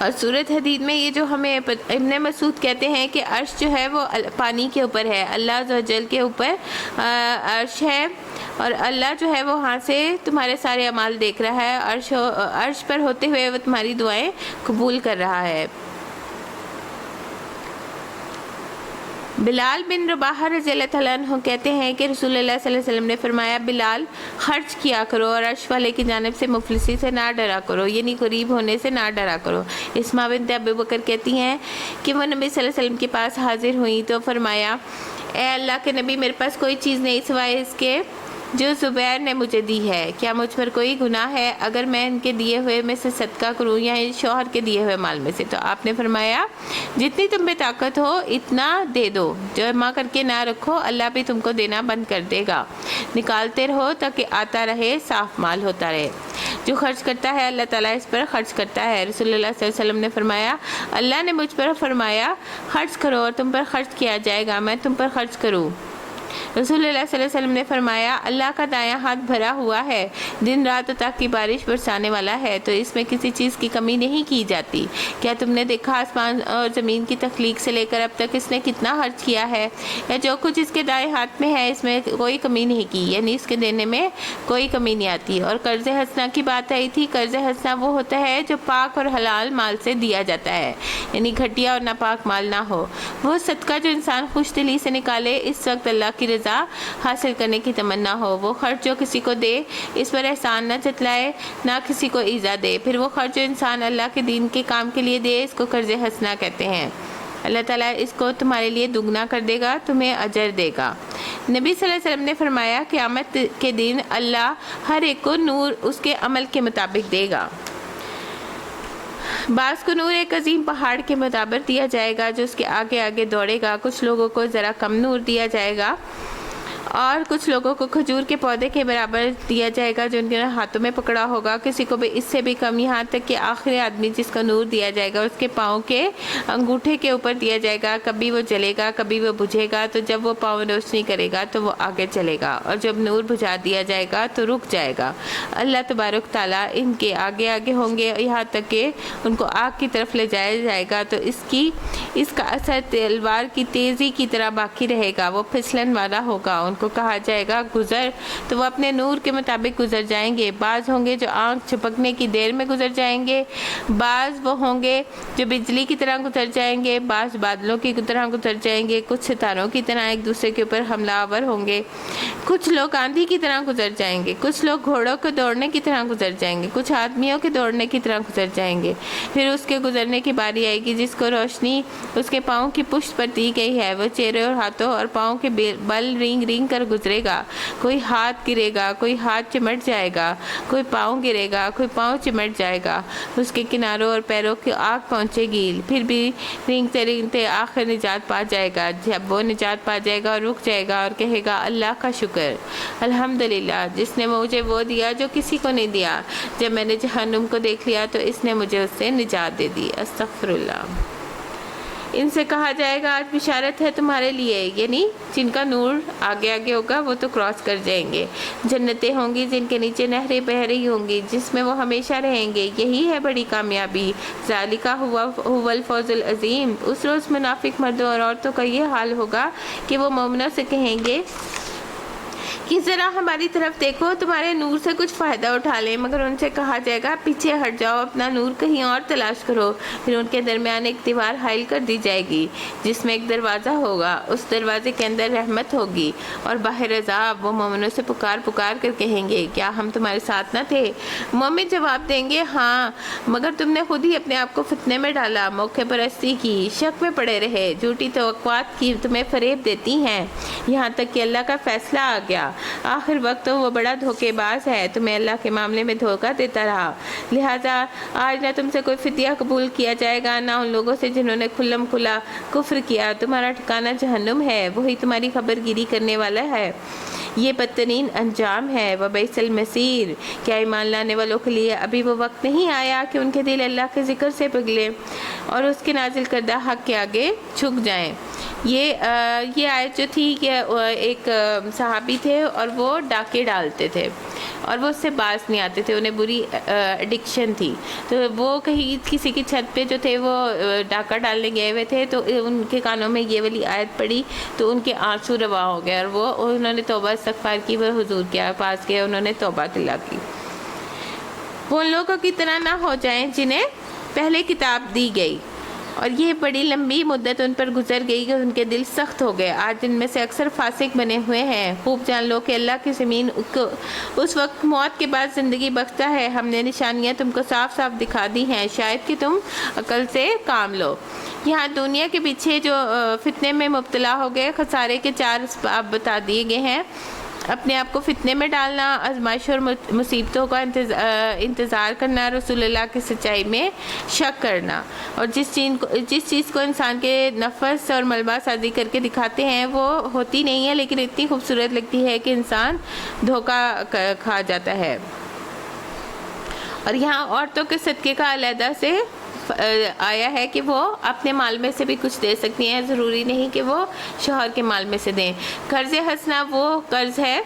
اور سورۃ حدید میں یہ جو ہمیں ابن مسعود کہتے ہیں کہ عرش جو ہے وہ پانی کے اوپر ہے، اللہ عز و جل کے اوپر عرش ہے، اور اللہ جو ہے وہ وہاں سے تمہارے سارے اعمال دیکھ رہا ہے، عرش پر ہوتے ہوئے وہ تمہاری دعائیں قبول کر رہا ہے۔ بلال بن رباح رضی اللہ تعالیٰ عنہ کہتے ہیں کہ رسول اللہ صلی اللہ علیہ وسلم نے فرمایا، بلال خرچ کیا کرو اور عرش والے کی جانب سے مفلسی سے نہ ڈرا کرو، یعنی غریب ہونے سے نہ ڈرا کرو۔ اسماء بنت ابی بکر کہتی ہیں کہ وہ نبی صلی اللہ علیہ وسلم کے پاس حاضر ہوئیں تو فرمایا، اے اللہ کے نبی، میرے پاس کوئی چیز نہیں سوائے اس کے جو زبیر نے مجھے دی ہے، کیا مجھ پر کوئی گناہ ہے اگر میں ان کے دیے ہوئے میں سے صدقہ کروں یا شوہر کے دیے ہوئے مال میں سے؟ تو آپ نے فرمایا، جتنی تم پہ طاقت ہو اتنا دے دو، جمع کر کے نہ رکھو، اللہ بھی تم کو دینا بند کر دے گا، نکالتے رہو تاکہ آتا رہے، صاف مال ہوتا رہے۔ جو خرچ کرتا ہے اللہ تعالیٰ اس پر خرچ کرتا ہے۔ رسول اللہ صلی اللہ علیہ وسلم نے فرمایا، اللہ نے مجھ پر فرمایا خرچ کرو اور تم پر خرچ کیا جائے گا، میں تم پر خرچ کروں۔ رسول اللہ صلی اللہ علیہ وسلم نے فرمایا، اللہ کا دایاں ہاتھ بھرا ہوا ہے، دن رات عطا کی بارش برسانے والا ہے، تو اس میں کسی چیز کی کمی نہیں کی جاتی۔ کیا تم نے دیکھا آسمان اور زمین کی تخلیق سے لے کر اب تک اس نے کتنا خرچ کیا ہے؟ یا جو کچھ اس کے دائیں ہاتھ میں ہے اس میں کوئی کمی نہیں کی، یعنی اس کے دینے میں کوئی کمی نہیں آتی۔ اور قرض حسنہ کی بات آئی تھی۔ قرض حسنہ وہ ہوتا ہے جو پاک اور حلال مال سے دیا جاتا ہے، یعنی گھٹیا اور ناپاک مال نہ ہو۔ وہ صدقہ جو انسان خوش دلی سے نکالے اس وقت اللہ کی رضا حاصل کرنے کی تمنا ہو۔ وہ خرچ جو کسی کو دے اس پر احسان نہ جتلائے نہ کسی کو ایذا دے۔ پھر وہ خرچ جو انسان اللہ کے دین کے کام کے لیے دے اس کو قرض حسنہ کہتے ہیں۔ اللہ تعالیٰ اس کو تمہارے لیے دگنا کر دے گا، تمہیں اجر دے گا۔ نبی صلی اللہ علیہ وسلم نے فرمایا، قیامت کے دن اللہ ہر ایک کو نور اس کے عمل کے مطابق دے گا۔ بعض کو نور ایک عظیم پہاڑ کے مطابق دیا جائے گا جو اس کے آگے آگے دوڑے گا، کچھ لوگوں کو ذرا کم نور دیا جائے گا، اور کچھ لوگوں کو کھجور کے پودے کے برابر دیا جائے گا جو ان کے ہاتھوں میں پکڑا ہوگا، کسی کو بھی اس سے بھی کم، یہاں تک کہ آخری آدمی جس کا نور دیا جائے گا اس کے پاؤں کے انگوٹھے کے اوپر دیا جائے گا، کبھی وہ جلے گا کبھی وہ بجھے گا، تو جب وہ پاؤں روشنی کرے گا تو وہ آگے چلے گا، اور جب نور بجھا دیا جائے گا تو رک جائے گا۔ اللہ تبارک تعالیٰ ان کے آگے آگے ہوں گے یہاں تک کہ ان کو آگ کی طرف لے جایا جائے گا، تو اس کا اثر تلوار کی تیزی کی طرح باقی رہے گا، وہ پھسلن والا ہوگا۔ ان کو کہا جائے گا گزر، تو وہ اپنے نور کے مطابق گزر جائیں گے۔ بعض ہوں گے جو آنکھ جھپکنے کی دیر میں گزر جائیں گے، بعض وہ ہوں گے جو بجلی کی طرح گزر جائیں گے، بعض بادلوں کی طرح گزر جائیں گے، کچھ ستاروں کی طرح ایک دوسرے کے اوپر حملہ آور ہوں گے، کچھ لوگ آندھی کی طرح گزر جائیں گے، کچھ لوگ گھوڑوں کے دوڑنے کی طرح گزر جائیں گے، کچھ آدمیوں کے دوڑنے کی طرح گزر جائیں گے۔ پھر اس کے گزرنے کی باری آئے گی جس کو روشنی اس کے پاؤں کی پشت پر دی گئی ہے، وہ چہرے اور ہاتھوں اور پاؤں کے بل رینگ رینگ کر گزرے گا، کوئی ہاتھ گرے گا، کوئی ہاتھ چمٹ جائے گا، کوئی پاؤں گرے گا، کوئی پاؤں چمٹ جائے گا، اس کے کناروں اور پیروں کی آگ پہنچے گی، پھر بھی رینگتے رینگتے آخر نجات پا جائے گا۔ جب وہ نجات پا جائے گا اور رک جائے گا اور کہے گا اللہ کا شکر، الحمدللہ جس نے مجھے وہ دیا جو کسی کو نہیں دیا، جب میں نے جہنم کو دیکھ لیا تو اس نے مجھے اس سے نجات دے دی، استغفر اللہ۔ ان سے کہا جائے گا آج بشارت ہے تمہارے لیے، یعنی جن کا نور آگے آگے ہوگا وہ تو کراس کر جائیں گے۔ جنتیں ہوں گی جن کے نیچے نہریں بہہ رہی ہوں گی جس میں وہ ہمیشہ رہیں گے، یہی ہے بڑی کامیابی، ذالک هو الفوز العظیم۔ اس روز منافق مردوں اور عورتوں کا یہ حال ہوگا کہ وہ مومنوں سے کہیں گے کہ ذرا ہماری طرف دیکھو، تمہارے نور سے کچھ فائدہ اٹھا لیں، مگر ان سے کہا جائے گا پیچھے ہٹ جاؤ، اپنا نور کہیں اور تلاش کرو۔ پھر ان کے درمیان ایک دیوار حائل کر دی جائے گی جس میں ایک دروازہ ہوگا، اس دروازے کے اندر رحمت ہوگی اور باہر عذاب۔ وہ مومنوں سے پکار پکار کر کہیں گے کیا ہم تمہارے ساتھ نہ تھے؟ مومن جواب دیں گے ہاں، مگر تم نے خود ہی اپنے آپ کو فتنے میں ڈالا، موقع پرستی کی، شک میں پڑے رہے، جھوٹی توقعات کی، تمہیں فریب دیتی ہیں، یہاں تک کہ اللہ کا فیصلہ آ گیا۔ آخر وقت تو وہ بڑا دھوکے باز ہے، تمہیں اللہ کے معاملے میں دھوکہ دیتا رہا، لہٰذا آج نہ تم سے کوئی فدیہ قبول کیا جائے گا، نہ ان لوگوں سے جنہوں نے کھلم کھلا کفر کیا۔ تمہارا ٹھکانہ جہنم ہے، وہی تمہاری خبر گیری کرنے والا ہے، یہ بدترین انجام ہے۔ وبئس المصیر، کیا ایمان لانے والوں کے لیے ابھی وہ وقت نہیں آیا کہ ان کے دل اللہ کے ذکر سے پگھلے اور اس کے نازل کردہ حق کے آگے جھک جائیں؟ یہ آیت جو تھی کہ ایک صحابی تھے اور وہ ڈاکے ڈالتے تھے اور وہ اس سے باز نہیں آتے تھے، انہیں بری ایڈکشن تھی، تو وہ کہیں کسی کی چھت پہ جو تھے وہ ڈاکہ ڈالنے گئے ہوئے تھے، تو ان کے کانوں میں یہ والی آیت پڑی تو ان کے آنسو روا ہو گئے اور انہوں نے توبہ استغفار کی، وہ حضور کے پاس گئے، انہوں نے توبہ طلع کی۔ وہ ان لوگوں کی طرح نہ ہو جائیں جنہیں پہلے کتاب دی گئی اور یہ بڑی لمبی مدت ان پر گزر گئی کہ ان کے دل سخت ہو گئے، آج ان میں سے اکثر فاسق بنے ہوئے ہیں۔ خوب جان لو کہ اللہ کی زمین اس وقت موت کے بعد زندگی بخشتا ہے، ہم نے نشانیاں تم کو صاف صاف دکھا دی ہیں، شاید کہ تم عقل سے کام لو۔ یہاں دنیا کے پیچھے جو فتنے میں مبتلا ہو گئے، خسارے کے 4 اسباب بتا دیے گئے ہیں۔ اپنے آپ کو فتنے میں ڈالنا، آزمائش اور مصیبتوں کا انتظار کرنا، رسول اللہ کی سچائی میں شک کرنا، اور جس چیز کو انسان کے نفس اور ملبہ سازی کر کے دکھاتے ہیں وہ ہوتی نہیں ہے لیکن اتنی خوبصورت لگتی ہے کہ انسان دھوکہ کھا جاتا ہے۔ اور یہاں عورتوں کے صدقے کا علیحدہ سے آیا ہے کہ وہ اپنے مال میں سے بھی کچھ دے سکتی ہیں، ضروری نہیں کہ وہ شوہر کے مال میں سے دیں۔ قرض حسنہ وہ قرض ہے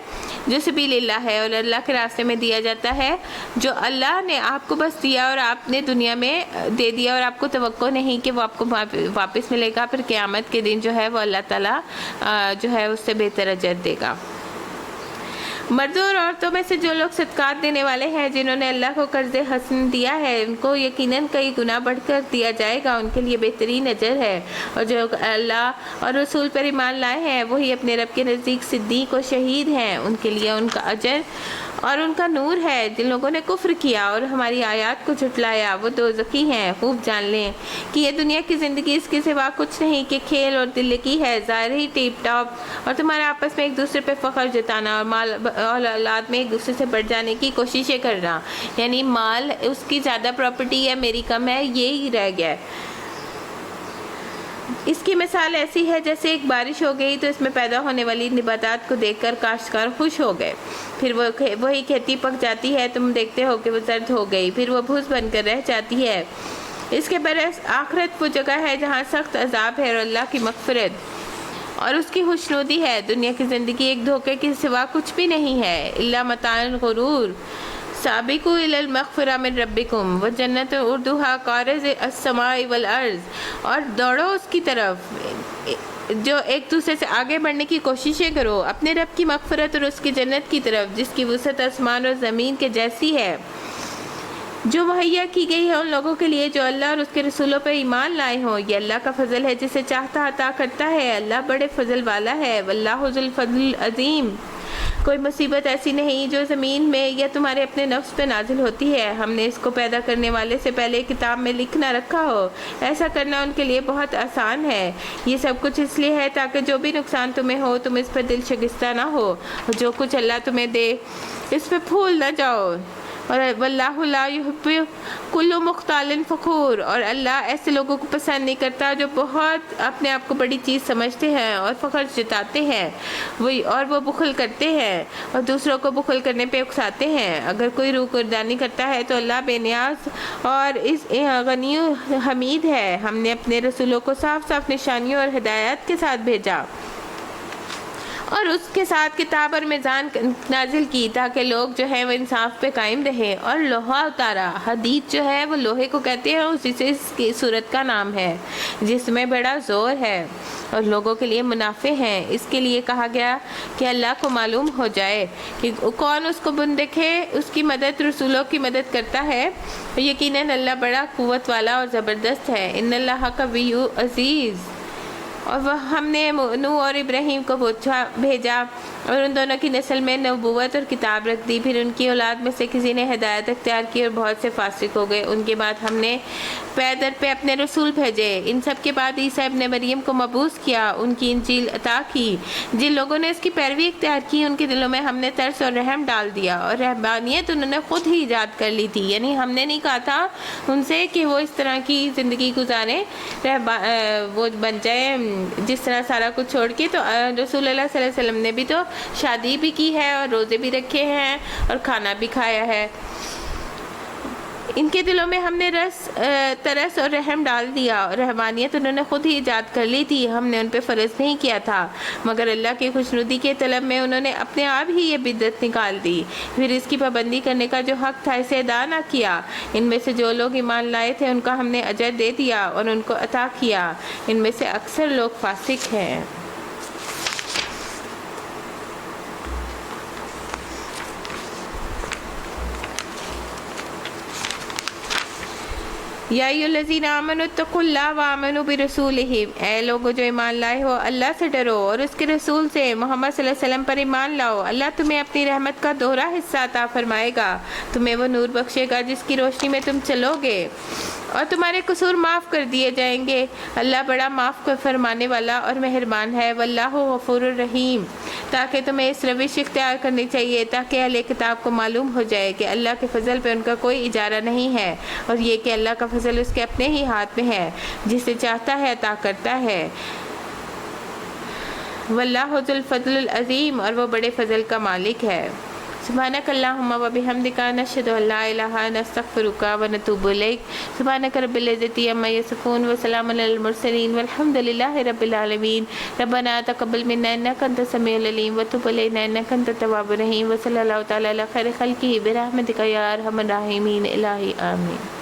جو سبیل اللہ ہے اور اللہ کے راستے میں دیا جاتا ہے، جو اللہ نے آپ کو بس دیا اور آپ نے دنیا میں دے دیا اور آپ کو توقع نہیں کہ وہ آپ کو واپس ملے گا، پھر قیامت کے دن جو ہے وہ اللہ تعالیٰ جو ہے اس سے بہتر اجر دے گا۔ مردوں اور عورتوں میں سے جو لوگ صدقات دینے والے ہیں جنہوں نے اللہ کو قرض حسن دیا ہے، ان کو یقیناً کئی گنا بڑھ کر دیا جائے گا، ان کے لیے بہترین اجر ہے، اور جو اللہ اور رسول پر ایمان لائے ہیں وہی اپنے رب کے نزدیک صدیق و شہید ہیں، ان کے لیے ان کا اجر اور ان کا نور ہے۔ جن لوگوں نے کفر کیا اور ہماری آیات کو جھٹلایا وہ دوزخی ہیں۔ خوب جان لیں کہ یہ دنیا کی زندگی اس کے سوا کچھ نہیں کہ کھیل اور دل کی ہے، ظاہری ٹیپ ٹاپ، اور تمہارا آپس میں ایک دوسرے پہ فخر جتانا اور مال اور اولاد میں ایک دوسرے سے بڑھ جانے کی کوششیں کرنا، یعنی مال اس کی زیادہ پراپرٹی ہے میری کم ہے، یہی رہ گیا ہے۔ اس کی مثال ایسی ہے جیسے ایک بارش ہو گئی تو اس میں پیدا ہونے والی نباتات کو دیکھ کر کاشتکار خوش ہو گئے، پھر وہی کھیتی پک جاتی ہے، تم دیکھتے ہو کہ وہ زرد ہو گئی، پھر وہ بھوس بن کر رہ جاتی ہے۔ اس کے برعکس آخرت وہ جگہ ہے جہاں سخت عذاب ہے اور اللہ کی مغفرت اور اس کی خوشنودی ہے۔ دنیا کی زندگی ایک دھوکے کے سوا کچھ بھی نہیں ہے، الا متاع الغرور۔ سابقوا الی المغفرۃ من ربکم وجنۃ عرضھا کعرض السماء والارض، اور دوڑو اس کی طرف جو ایک دوسرے سے آگے بڑھنے کی کوششیں کرو، اپنے رب کی مغفرت اور اس کی جنت کی طرف جس کی وسعت آسمان اور زمین کے جیسی ہے، جو مہیا کی گئی ہے ان لوگوں کے لیے جو اللہ اور اس کے رسولوں پر ایمان لائے ہوں۔ یہ اللہ کا فضل ہے جسے چاہتا عطا کرتا ہے، اللہ بڑے فضل والا ہے، واللہ ذو الفضل العظیم۔ کوئی مصیبت ایسی نہیں جو زمین میں یا تمہارے اپنے نفس پہ نازل ہوتی ہے، ہم نے اس کو پیدا کرنے والے سے پہلے کتاب میں لکھ نہ رکھا ہو، ایسا کرنا ان کے لیے بہت آسان ہے۔ یہ سب کچھ اس لیے ہے تاکہ جو بھی نقصان تمہیں ہو تم اس پر دل شکستہ نہ ہو، اور جو کچھ اللہ تمہیں دے اس پہ پھول نہ جاؤ، اور واللہ لا یحب کل مختال فخور، اور اللہ ایسے لوگوں کو پسند نہیں کرتا جو بہت اپنے آپ کو بڑی چیز سمجھتے ہیں اور فخر جتاتے ہیں، اور وہ بخل کرتے ہیں اور دوسروں کو بخل کرنے پہ اکساتے ہیں۔ اگر کوئی روگردانی کرتا ہے تو اللہ بے نیاز اور اس غنی حمید ہے۔ ہم نے اپنے رسولوں کو صاف صاف نشانیوں اور ہدایات کے ساتھ بھیجا اور اس کے ساتھ کتاب اور میزان نازل کی تاکہ لوگ جو ہے وہ انصاف پہ قائم رہے، اور لوہا اتارا۔ حدید جو ہے وہ لوہے کو کہتے ہیں، اسی سے اس کی صورت کا نام ہے جس میں بڑا زور ہے اور لوگوں کے لیے منافع ہیں۔ اس کے لیے کہا گیا کہ اللہ کو معلوم ہو جائے کہ کون اس کو بندک ہے، اس کی مدد رسولوں کی مدد کرتا ہے، یقیناً اللہ بڑا قوت والا اور زبردست ہے۔ ان اللہ قوی عزیز۔ اور وہ ہم نے نوح اور ابراہیم کو بھیجا اور ان دونوں کی نسل میں نبوت اور کتاب رکھ دی، پھر ان کی اولاد میں سے کسی نے ہدایت اختیار کی اور بہت سے فاسق ہو گئے۔ ان کے بعد ہم نے پیدر پہ اپنے رسول بھیجے۔ ان سب کے بعد عیسیٰ ابن مریم کو مبعوث کیا، ان کی انجیل عطا کی۔ جن لوگوں نے اس کی پیروی اختیار کی ان کے دلوں میں ہم نے ترس اور رحم ڈال دیا، اور رہبانیت انہوں نے خود ہی ایجاد کر لی تھی، یعنی ہم نے نہیں کہا تھا ان سے کہ وہ اس طرح کی زندگی گزاریں، وہ بن جائے جس طرح سارا کچھ چھوڑ کے۔ تو رسول اللہ صلی اللہ علیہ وسلم نے بھی تو شادی بھی کی ہے اور روزے بھی رکھے ہیں اور کھانا بھی کھایا ہے۔ ان کے دلوں میں ہم نے ترس اور رحم ڈال دیا، اور رحمانیت انہوں نے خود ہی ایجاد کر لی تھی، ہم نے ان پہ فرض نہیں کیا تھا، مگر اللہ کی خوشنودی کے طلب میں انہوں نے اپنے آپ ہی یہ بدعت نکال دی، پھر اس کی پابندی کرنے کا جو حق تھا اسے ادا نہ کیا۔ ان میں سے جو لوگ ایمان لائے تھے ان کا ہم نے اجر دے دیا اور ان کو عطا کیا، ان میں سے اکثر لوگ فاسق ہیں۔ یا ایھا الذین آمنوا اتقوا اللہ وآمنوا برسولہ، اے لوگو جو ایمان لائے ہو اللہ سے ڈرو اور اس کے رسول سے محمد صلی اللہ علیہ وسلم پر ایمان لاؤ، اللہ تمہیں اپنی رحمت کا دوہرا حصہ عطا فرمائے گا، تمہیں وہ نور بخشے گا جس کی روشنی میں تم چلو گے، اور تمہارے قصور معاف کر دیے جائیں گے۔ اللہ بڑا معاف فرمانے والا اور مہربان ہے۔ واللہ غفور الرحیم۔ تاکہ تمہیں اس روش اختیار کرنی چاہیے تاکہ اہل کتاب کو معلوم ہو جائے کہ اللہ کے فضل پہ ان کا کوئی اجارہ نہیں ہے، اور یہ کہ اللہ کا فضل اس کے اپنے ہی ہاتھ میں ہے، جسے چاہتا ہے عطا کرتا ہے۔ واللہ ذو الفضل العظیم، اور وہ بڑے فضل کا مالک ہے۔ سبحانک اللہم و بحمدک، نشہد ان لا الہ الا انت، نستغفرک و نتوب الیک۔ سبحانک رب العزۃ عما یصفون وسلام علی المرسلین والحمد للہ رب العالمین۔ ربنا تقبل منا انک انت السمیع العلیم وتب علینا انک انت التواب الرحیم، وصلی اللہ تعالی علی خیر خلقہ برحمتک یا ارحم الراحمین۔ الہی آمین۔